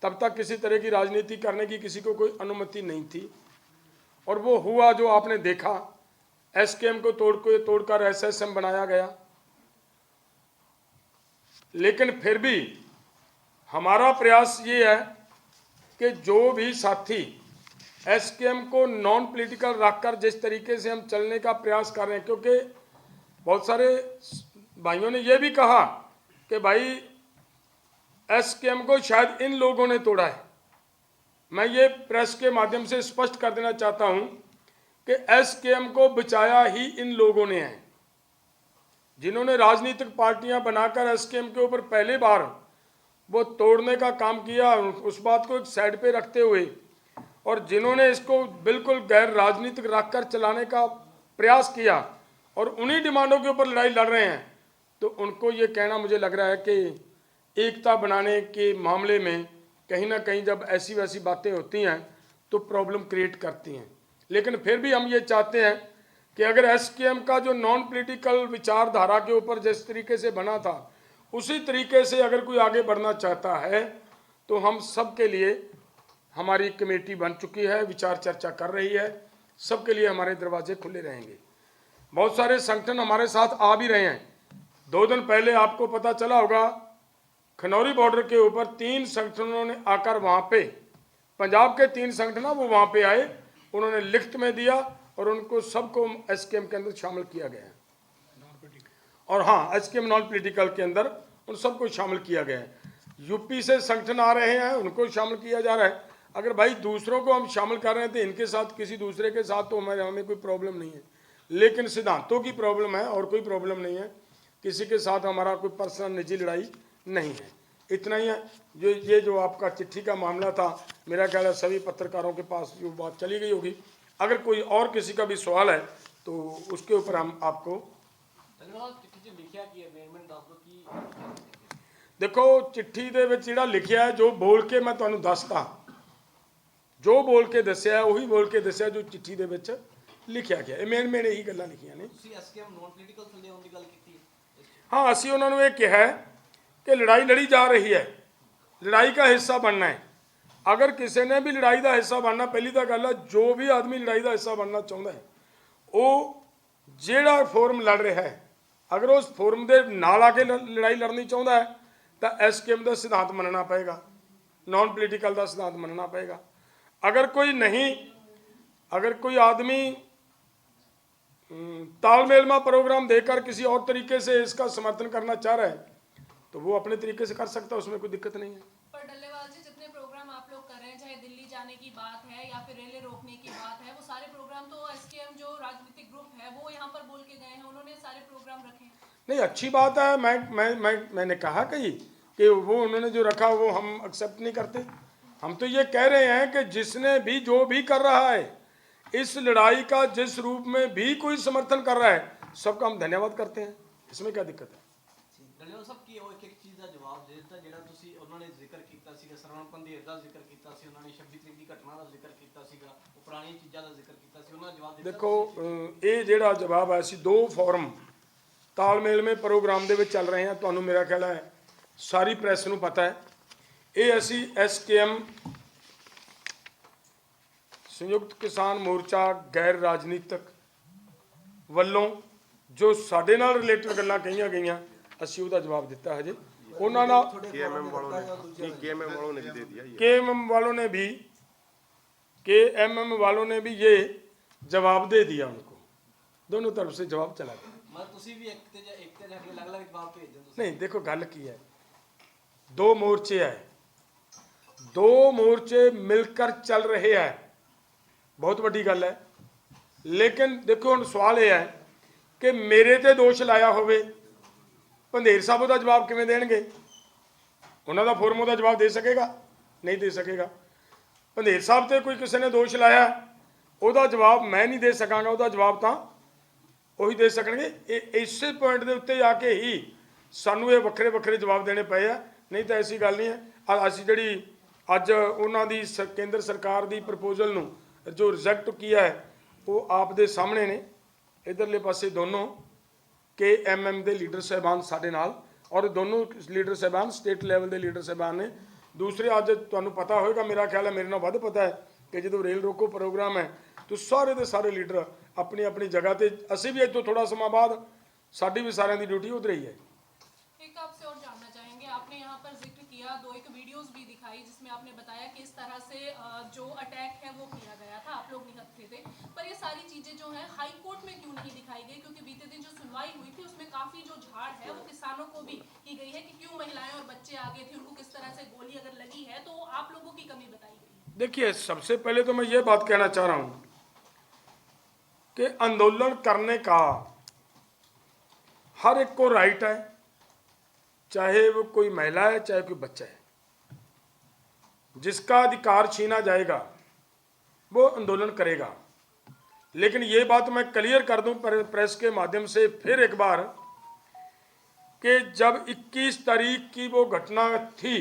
तब तक किसी तरह की राजनीति करने की किसी को कोई अनुमति नहीं थी। और वो हुआ जो आपने देखा, एसकेएम को तोड़कर एसएसएम बनाया गया। लेकिन फिर भी हमारा प्रयास ये है कि जो भी साथी एसकेएम को नॉन पॉलिटिकल रखकर जिस तरीके से हम चलने का प्रयास कर रहे हैं, क्योंकि बहुत सारे भाइयों ने ये भी कहा कि भाई एसकेएम को शायद इन लोगों ने तोड़ा है। मैं ये प्रेस के माध्यम से स्पष्ट कर देना चाहता हूं कि एसकेएम को बचाया ही इन लोगों ने है, जिन्होंने राजनीतिक पार्टियां बनाकर एसकेएम के ऊपर पहली बार वो तोड़ने का काम किया, उस बात को एक साइड पे रखते हुए, और जिन्होंने इसको बिल्कुल गैर राजनीतिक रखकर चलाने का प्रयास किया और उन्हीं डिमांडों के ऊपर लड़ाई लड़ रहे हैं, तो उनको ये कहना मुझे लग रहा है कि एकता बनाने के मामले में कहीं ना कहीं जब ऐसी वैसी बातें होती हैं तो प्रॉब्लम क्रिएट करती हैं। लेकिन फिर भी हम ये चाहते हैं कि अगर एसकेएम का जो नॉन पॉलिटिकल विचारधारा के ऊपर जिस तरीके से बना था उसी तरीके से अगर कोई आगे बढ़ना चाहता है तो हम सब के लिए, हमारी कमेटी बन चुकी है, विचार चर्चा कर रही है, सबके लिए हमारे दरवाजे खुले रहेंगे। बहुत सारे संगठन हमारे साथ आ भी रहे हैं। 2 दिन पहले आपको पता चला होगा, खनौरी बॉर्डर के ऊपर 3 संगठनों ने आकर वहाँ पे, पंजाब के 3 संगठन वो वहाँ पे आए, उन्होंने लिखित में दिया और उनको सबको एसकेएम के अंदर शामिल किया गया है। और हाँ, एसकेएम नॉन पॉलिटिकल के अंदर उन सबको शामिल किया गया है। यूपी से संगठन आ रहे हैं, उनको शामिल किया जा रहा है। अगर भाई दूसरों को हम शामिल कर रहे हैं तो इनके साथ, किसी दूसरे के साथ तो हमें कोई प्रॉब्लम नहीं है, लेकिन सिद्धांतों की प्रॉब्लम है और कोई प्रॉब्लम नहीं है। किसी के साथ हमारा कोई पर्सनल निजी लड़ाई नहीं है। इतना ही है। ये जो आपका चिट्ठी का मामला था, मेरा ख्याल है सभी पत्रकारों के पास जो बात चली गई होगी। अगर कोई और किसी का भी सवाल है तो उसके ऊपर हम आपको देखो, चिट्ठी दे विच जिहड़ा लिखिया है, जो बोल के मैं तुहानूं दसता, जो बोल के दस्सिया है उही बोल के दस्सिया जो चिट्ठी दे विच लिखिया गया। ये मेन यही गल्लां लिखियां ने। हाँ, असीं उन्हां नूं इह कहा है कि लड़ाई लड़ी जा रही है, लड़ाई का हिस्सा बनना है। अगर किसी ने भी लड़ाई का हिस्सा बनना, पहली तो गल है, जो भी आदमी लड़ाई का हिस्सा बनना चाहता है वो जिहड़ा फोरम लड़ रहा है, अगर उस फोरम के नाल आके लड़ाई लड़नी चाहता है तो एसकेएम का सिद्धांत मनना पएगा, नॉन पॉलिटिकल का सिद्धांत मनना पएगा। अगर कोई नहीं, अगर कोई आदमी तालमेलमा प्रोग्राम देकर किसी और तरीके से इसका समर्थन करना चाह रहा है तो वो अपने तरीके से कर सकता है, उसमें कोई दिक्कत नहीं है। पर डल्लेवाल जी, जितने प्रोग्राम आप लोग कर रहे हैं, चाहे दिल्ली जाने की बात है या फिर रेले रोकने की बात है, वो सारे प्रोग्राम तो एसकेएम जो राजनीतिक ग्रुप है वो यहाँ पर बोल के गए हैं, उन्होंने सारे प्रोग्राम रखे हैं। नहीं, अच्छी बात है। मैंने कहा कि वो उन्होंने जो रखा वो हम एक्सेप्ट नहीं करते। हम तो ये कह रहे हैं कि जिसने भी जो भी कर रहा है, इस लड़ाई का जिस रूप में भी कोई समर्थन कर रहा है, सबका हम धन्यवाद करते हैं। इसमें क्या दिक्कत है? ਡੱਲੇਵਾਲ ਸਾਹਿਬ ਕੀ ਉਹ ਇੱਕ ਚੀਜ਼ ਦਾ ਜਵਾਬ ਦੇ ਦਿੱਤਾ ਜਿਹੜਾ ਤੁਸੀਂ ਉਹਨਾਂ ਨੇ ਜ਼ਿਕਰ ਕੀਤਾ ਸੀਗਾ, ਸਰਵਣ ਪੰਧੇਰ ਦਾ ਜ਼ਿਕਰ ਕੀਤਾ ਸੀ, ਉਹਨਾਂ ਨੇ 26 ਤਰੀਕ ਦੀ ਘਟਨਾ ਦਾ ਜ਼ਿਕਰ ਕੀਤਾ ਸੀਗਾ, ਉਹ ਪੁਰਾਣੀਆਂ ਚੀਜ਼ਾਂ ਦਾ ਜ਼ਿਕਰ ਕੀਤਾ ਸੀ, ਉਹਨਾਂ ਨੇ ਜਵਾਬ ਦਿੱਤਾ। ਦੇਖੋ, ਇਹ ਜਿਹੜਾ ਜਵਾਬ ਹੈ, ਅਸੀਂ 2 ਫੋਰਮ ਤਾਲਮੇਲਮੇ ਪ੍ਰੋਗਰਾਮ ਦੇ ਵਿੱਚ ਚੱਲ ਰਹੇ ਹਾਂ। ਤੁਹਾਨੂੰ ਮੇਰਾ ਖਿਆਲ ਹੈ ਸਾਰੀ ਪ੍ਰੈਸ ਨੂੰ ਪਤਾ ਹੈ। ਇਹ ਅਸੀਂ ਐਸਕੇਐਮ ਸੰਯੁਕਤ ਕਿਸਾਨ ਮੋਰਚਾ ਗੈਰ ਰਾਜਨੀਤਿਕ ਵੱਲੋਂ ਜੋ ਸਾਡੇ ਨਾਲ ਰਿਲੇਟਡ ਗੱਲਾਂ ਕਹੀਆਂ ਗਈਆਂ, ਅਸੀਂ ਉਹਦਾ ਜਵਾਬ ਦਿੱਤਾ। ਹਜੇ ਉਹਨਾਂ ਨਾਲ केएमएम वालों ने भी दे दिया ये। केएमएम वालों ने भी ये जवाब दे दिया उनको, दोनों तरफ से जवाब चला गया। ਮਤਲਬ ਤੁਸੀਂ ਵੀ ਇੱਕ ਤੇ ਜਾ ਕੇ ਅਲੱਗ-ਅਲੱਗ ਜਵਾਬ ਭੇਜ ਦਿਓ ਤੁਸੀਂ। नहीं, देखो गल की है, 2 मोर्चे है, 2 मोर्चे मिलकर चल रहे हैं, बहुत बड़ी गल है। लेकिन देखो हुण सवाल यह है कि मेरे ते दोष लाया होवे, ਭੰਦੇਰ ਸਾਹਿਬ ਉਹਦਾ ਜਵਾਬ ਕਿਵੇਂ ਦੇਣਗੇ? ਉਹਨਾਂ ਦਾ ਫੋਰਮ ਉਹਦਾ ਜਵਾਬ ਦੇ ਸਕੇਗਾ? ਨਹੀਂ ਦੇ ਸਕੇਗਾ। ਭੰਦੇਰ ਸਾਹਿਬ ਤੇ ਕੋਈ ਕਿਸੇ ਨੇ ਦੋਸ਼ ਲਾਇਆ, ਉਹਦਾ ਜਵਾਬ ਮੈਂ ਨਹੀਂ ਦੇ ਸਕਾਂਗਾ, ਉਹਦਾ ਜਵਾਬ ਤਾਂ ਉਹੀ ਦੇ ਸਕਣਗੇ। ਇਹ ਇਸੇ ਪੁਆਇੰਟ ਦੇ ਉੱਤੇ ਆ ਕੇ ਹੀ ਸਾਨੂੰ ਇਹ ਵੱਖਰੇ ਵੱਖਰੇ ਜਵਾਬ ਦੇਣੇ ਪਏ ਆ, ਨਹੀਂ ਤਾਂ ਐਸੀ ਗੱਲ ਨਹੀਂ ਹੈ। ਅਸੀਂ ਜਿਹੜੀ ਅੱਜ ਉਹਨਾਂ ਦੀ ਕੇਂਦਰ ਸਰਕਾਰ ਦੀ ਪ੍ਰਪੋਜ਼ਲ ਨੂੰ ਜੋ ਰਿਜੈਕਟ ਕੀਤਾ ਹੈ ਉਹ ਆਪ ਦੇ ਸਾਹਮਣੇ ਨੇ। ਇਧਰਲੇ ਪਾਸੇ ਦੋਨੋਂ KMM ਦੇ ਲੀਡਰ ਸਾਹਿਬਾਨ ਸਾਡੇ ਨਾਲ और दोनों लीडर साहबान स्टेट लैवल के लीडर साहबान ने। दूसरे अज तुहानूं पता होएगा, मेरा ख्याल है मेरे नाल वध पता है कि जो रेल रोको प्रोग्राम है तो सारे के सारे लीडर अपनी अपनी जगह पर, असी भी इतों थोड़ा समय बाद साडी भी सारिਆਂ की ड्यूटी उधर ही है। एक आपसे और जानना चाहेंगे, आपने यहाँ पर जिक्र किया, दो एक वीडियोस भी दिखाई जिसमें आपने बताया कि इस तरह से जो अटैक है वो किया गया था, आप लोग निहत्थे थे, पर ये सारी चीजें जो हैं हाई कोर्ट में क्यों नहीं दिखाई गई? क्योंकि बीते दिन जो सुनवाई हुई थी उसमें काफी जो झाड़ है वो किसानों को भी की गई है कि क्यों महिलाएं और बच्चे आगे थे, उनको किस तरह से गोली अगर लगी है तो आप लोगों की कमी बताई गई। देखिए, सबसे पहले तो मैं ये बात कहना चाह रहा हूँ कि आंदोलन करने का हर एक को राइट है, चाहे वो कोई महिला है चाहे कोई बच्चा है। जिसका अधिकार छीना जाएगा वो आंदोलन करेगा। लेकिन ये बात मैं क्लियर कर दूं प्रेस के माध्यम से फिर एक बार कि जब 21 तारीख की वो घटना थी,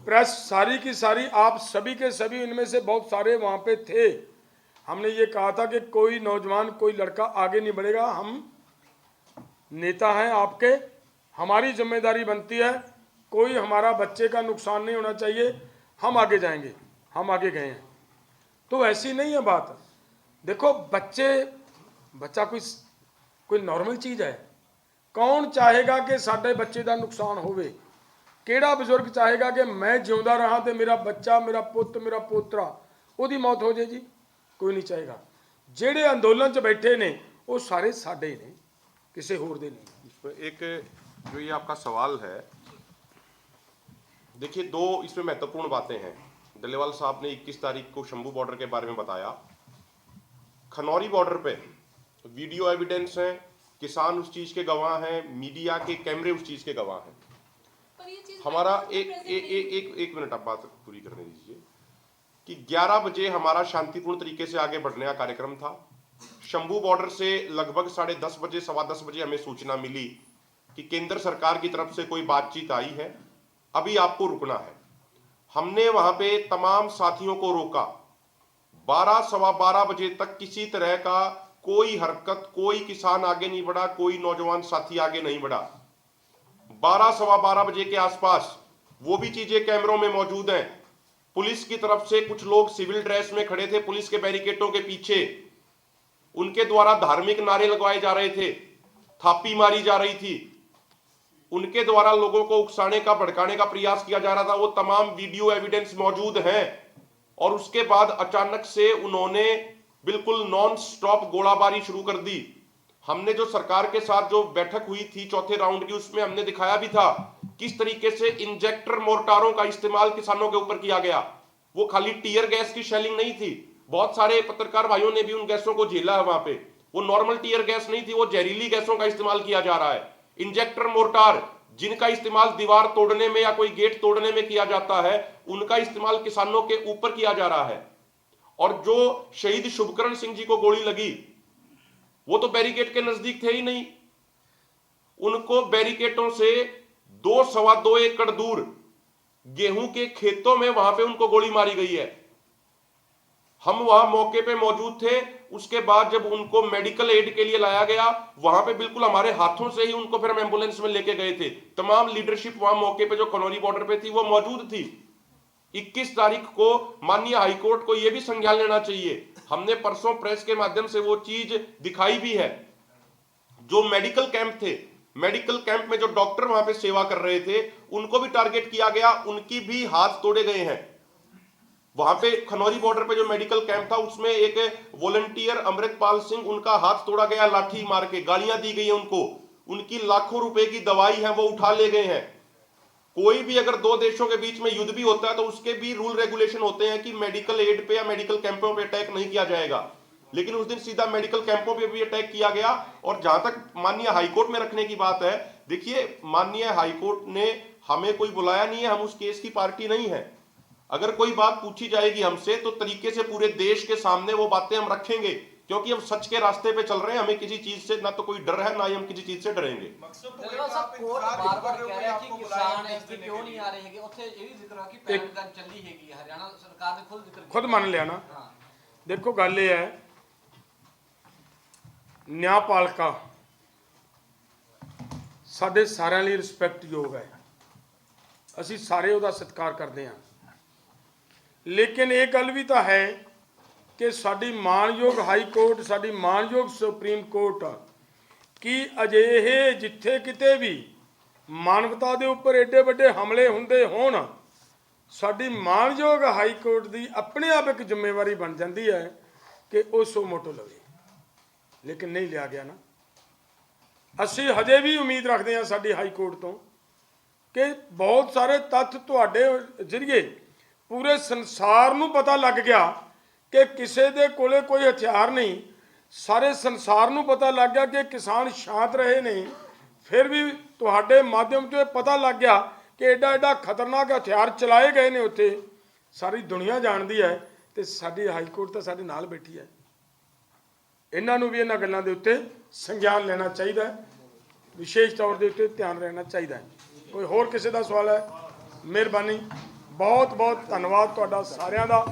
प्रेस सारी की सारी, आप सभी के सभी, इनमें से बहुत सारे वहाँ पे थे। हमने ये कहा था कि कोई नौजवान कोई लड़का आगे नहीं बढ़ेगा, हम नेता हैं आपके, हमारी जिम्मेदारी बनती है, कोई हमारा बच्चे का नुकसान नहीं होना चाहिए, हम आगे जाएंगे, हम आगे गए हैं। तो ऐसी नहीं है बात। देखो, बच्चा कोई नॉर्मल चीज़ है। कौन चाहेगा कि साडे बच्चे का नुकसान होवे? किहड़ा बजुर्ग चाहेगा कि मैं जिउंदा रहा तो मेरा बच्चा, मेरा पुत, मेरा पोतरा उसकी मौत हो जाए? जी, कोई नहीं चाहेगा। ਜਿਹੜੇ अंदोलन च बैठे ने वो सारे साडे ने, किसी होर दे नहीं। इसमें एक जो ये आपका सवाल है, देखिए दो इसमें महत्वपूर्ण बातें हैं। डल्लेवाल साहब ने 21 तारीख को शंभू बॉर्डर के बारे में बताया। खनौरी बॉर्डर पे वीडियो एविडेंस है, किसान उस चीज के गवाह हैं, मीडिया के कैमरे उस चीज के गवाह हैं। पर ये चीज हमारा एक एक मिनट आप बात पूरी करने दीजिए कि 11 बजे हमारा शांतिपूर्ण तरीके से आगे बढ़ने का कार्यक्रम था। शंभू बॉर्डर से लगभग 10:30 बजे, 10:15 बजे हमें सूचना मिली कि केंद्र सरकार की तरफ से कोई बातचीत आई है, अभी आपको रुकना है। हमने वहां पे तमाम साथियों को रोका। 12, 12:15 बजे तक किसी तरह का कोई हरकत, कोई किसान आगे नहीं बढ़ा, कोई नौजवान साथी आगे नहीं बढ़ा। 12, 12:15 बजे के आसपास वो भी चीजें कैमरों में मौजूद हैं। पुलिस की तरफ से कुछ लोग सिविल ड्रेस में खड़े थे पुलिस के बैरिकेडों के पीछे, उनके द्वारा धार्मिक नारे लगवाए जा रहे थे, थापी मारी जा रही थी, उनके द्वारा लोगों को उकसाने का, भड़काने का प्रयास किया जा रहा था। वो तमाम वीडियो एविडेंस मौजूद हैं। और उसके बाद अचानक से उन्होंने बिल्कुल नॉन स्टॉप गोलाबारी शुरू कर दी। हमने जो सरकार के साथ जो बैठक हुई थी चौथे राउंड की, उसमें हमने दिखाया भी था किस तरीके से इंजेक्टर मोर्टारों का इस्तेमाल किसानों के ऊपर किया गया। वो खाली टीयर गैस की शेलिंग नहीं थी, बहुत सारे पत्रकार भाइयों ने भी उन गैसों को झेला है वहां पे। वो नॉर्मल टीयर गैस नहीं थी, वो जहरीली गैसों का इस्तेमाल किया जा रहा है। इंजेक्टर मोर्टार जिनका इस्तेमाल दीवार तोड़ने में या कोई गेट तोड़ने में किया जाता है, उनका इस्तेमाल किसानों के ऊपर किया जा रहा है। और जो शहीद शुभकरण सिंह जी को गोली लगी, वो तो बैरिकेड के नजदीक थे ही नहीं। उनको बैरिकेडों से 2, 2.25 एकड़ दूर गेहूं के खेतों में वहां पे उनको गोली मारी गई है। हम वहां मौके पे मौजूद थे। उसके बाद जब उनको मेडिकल एड के लिए लाया गया, वहां पे बिल्कुल हमारे हाथों से ही उनको फिर हम एम्बुलेंस में लेके गए थे। तमाम लीडरशिप वहां मौके पे जो खनौरी बॉर्डर पे थी वो मौजूद थी। 21 तारीख को माननीय हाईकोर्ट को यह भी संज्ञान लेना चाहिए। हमने परसों प्रेस के माध्यम से वो चीज दिखाई भी है। जो मेडिकल कैंप थे, मेडिकल कैंप में जो डॉक्टर वहां पे सेवा कर रहे थे, उनको भी टारगेट किया गया, उनकी भी हाथ तोड़े गए हैं। वहां पे खनौरी बॉर्डर पे जो मेडिकल कैंप था, उसमें एक वॉलंटियर अमृतपाल सिंह, उनका हाथ तोड़ा गया लाठी मार के, गालियां दी गई है उनको, उनकी लाखों रुपए की दवाई है वो उठा ले गए हैं। कोई भी अगर दो देशों के बीच में युद्ध भी होता है तो उसके भी रूल रेगुलेशन होते हैं कि मेडिकल एड पे या मेडिकल कैंपों पे अटैक नहीं किया जाएगा। लेकिन उस दिन सीधा मेडिकल कैंपों पे भी अटैक किया गया। और जहां तक माननीय हाईकोर्ट में रखने की बात है, देखिए माननीय हाईकोर्ट ने हमें कोई बुलाया नहीं है, हम उस केस की पार्टी नहीं है। अगर कोई बात पूछी जाएगी हमसे तो तरीके से पूरे देश के सामने वो बातें हम रखेंगे, क्योंकि हम सच के रास्ते पे चल रहे हैं। हमें किसी चीज से ना तो कोई डर है, ना ही हम किसी चीज से डरेंगे। डल्लेवाल साहब, कोर्ट बार-बार कह रहा है कि किसान इसके क्यों नहीं आ रहे हैं, ਉੱਥੇ ਇਹ ਵੀ ਜ਼ਿਕਰ ਆ ਕਿ ਪੈਨਗਨ ਚੱਲੀ ਹੈਗੀ, ਹਰਿਆਣਾ ਸਰਕਾਰ ਨੇ खुद ਜ਼ਿਕਰ खुद मान लिया ना। देखो गल ये है, न्यायपालिका ਸਾਡੇ ਸਾਰਿਆਂ ਲਈ ਰਿਸਪੈਕਟਯੋਗ ਹੈ, ਅਸੀਂ ਸਾਰੇ ਉਹਦਾ ਸਤਿਕਾਰ ਕਰਦੇ ਹਾਂ। ਲੇਕਿਨ ਇਹ ਗੱਲ ਵੀ ਤਾਂ ਹੈ ਕਿ ਸਾਡੀ ਮਾਣਯੋਗ ਹਾਈ ਕੋਰਟ, ਸਾਡੀ ਮਾਣਯੋਗ ਸੁਪਰੀਮ ਕੋਰਟ ਕੀ ਅਜਿਹੇ ਜਿੱਥੇ ਕਿਤੇ ਵੀ ਮਾਨਵਤਾ ਦੇ ਉੱਪਰ ਏਡੇ ਵੱਡੇ ਹਮਲੇ ਹੁੰਦੇ ਹੋਣ, ਸਾਡੀ ਮਾਣਯੋਗ ਹਾਈ ਕੋਰਟ ਦੀ ਆਪਣੇ ਆਪ ਇੱਕ ਜ਼ਿੰਮੇਵਾਰੀ ਬਣ ਜਾਂਦੀ ਹੈ ਕਿ ਉਹ ਸੋ ਮੋਟੋ ਲਵੇ, ਲੇਕਿਨ ਨਹੀਂ ਲਿਆ ਗਿਆ ਨਾ। ਅਸੀਂ ਹਜੇ ਵੀ ਉਮੀਦ ਰੱਖਦੇ ਹਾਂ ਸਾਡੀ ਹਾਈ ਕੋਰਟ ਤੋਂ ਕਿ ਬਹੁਤ ਸਾਰੇ ਤੱਥ ਤੁਹਾਡੇ ਜ਼ਰੀਏ ਪੂਰੇ ਸੰਸਾਰ ਨੂੰ ਪਤਾ ਲੱਗ ਗਿਆ ਕਿ ਕਿਸੇ ਦੇ ਕੋਲੇ ਕੋਈ ਹਥਿਆਰ ਨਹੀਂ, ਸਾਰੇ ਸੰਸਾਰ ਨੂੰ ਪਤਾ ਲੱਗ ਗਿਆ ਕਿ ਕਿਸਾਨ ਸ਼ਾਂਤ ਰਹੇ ਨੇ, ਫਿਰ ਵੀ ਤੁਹਾਡੇ ਮਾਧਿਅਮ ਤੋਂ ਇਹ ਪਤਾ ਲੱਗ ਗਿਆ ਕਿ ਐਡਾ ਐਡਾ ਖਤਰਨਾਕ ਹਥਿਆਰ ਚਲਾਏ ਗਏ ਨੇ ਉੱਥੇ, ਸਾਰੀ ਦੁਨੀਆ ਜਾਣਦੀ ਹੈ, ਤੇ ਸਾਡੀ ਹਾਈ ਕੋਰਟ ਤਾਂ ਸਾਡੇ ਨਾਲ ਬੈਠੀ ਹੈ। ਇਹਨਾਂ ਨੂੰ ਵੀ ਇਹਨਾਂ ਗੱਲਾਂ ਦੇ ਉੱਤੇ ਸੰਗਿਆਨ ਲੈਣਾ ਚਾਹੀਦਾ ਹੈ, ਵਿਸ਼ੇਸ਼ ਤੌਰ ਦੇ ਉੱਤੇ ਧਿਆਨ ਰਹਿਣਾ ਚਾਹੀਦਾ ਹੈ। ਕੋਈ ਹੋਰ ਕਿਸੇ ਦਾ ਸਵਾਲ ਹੈ? ਮਿਹਰਬਾਨੀ, ਬਹੁਤ ਬਹੁਤ ਧੰਨਵਾਦ ਤੁਹਾਡਾ ਸਾਰਿਆਂ ਦਾ।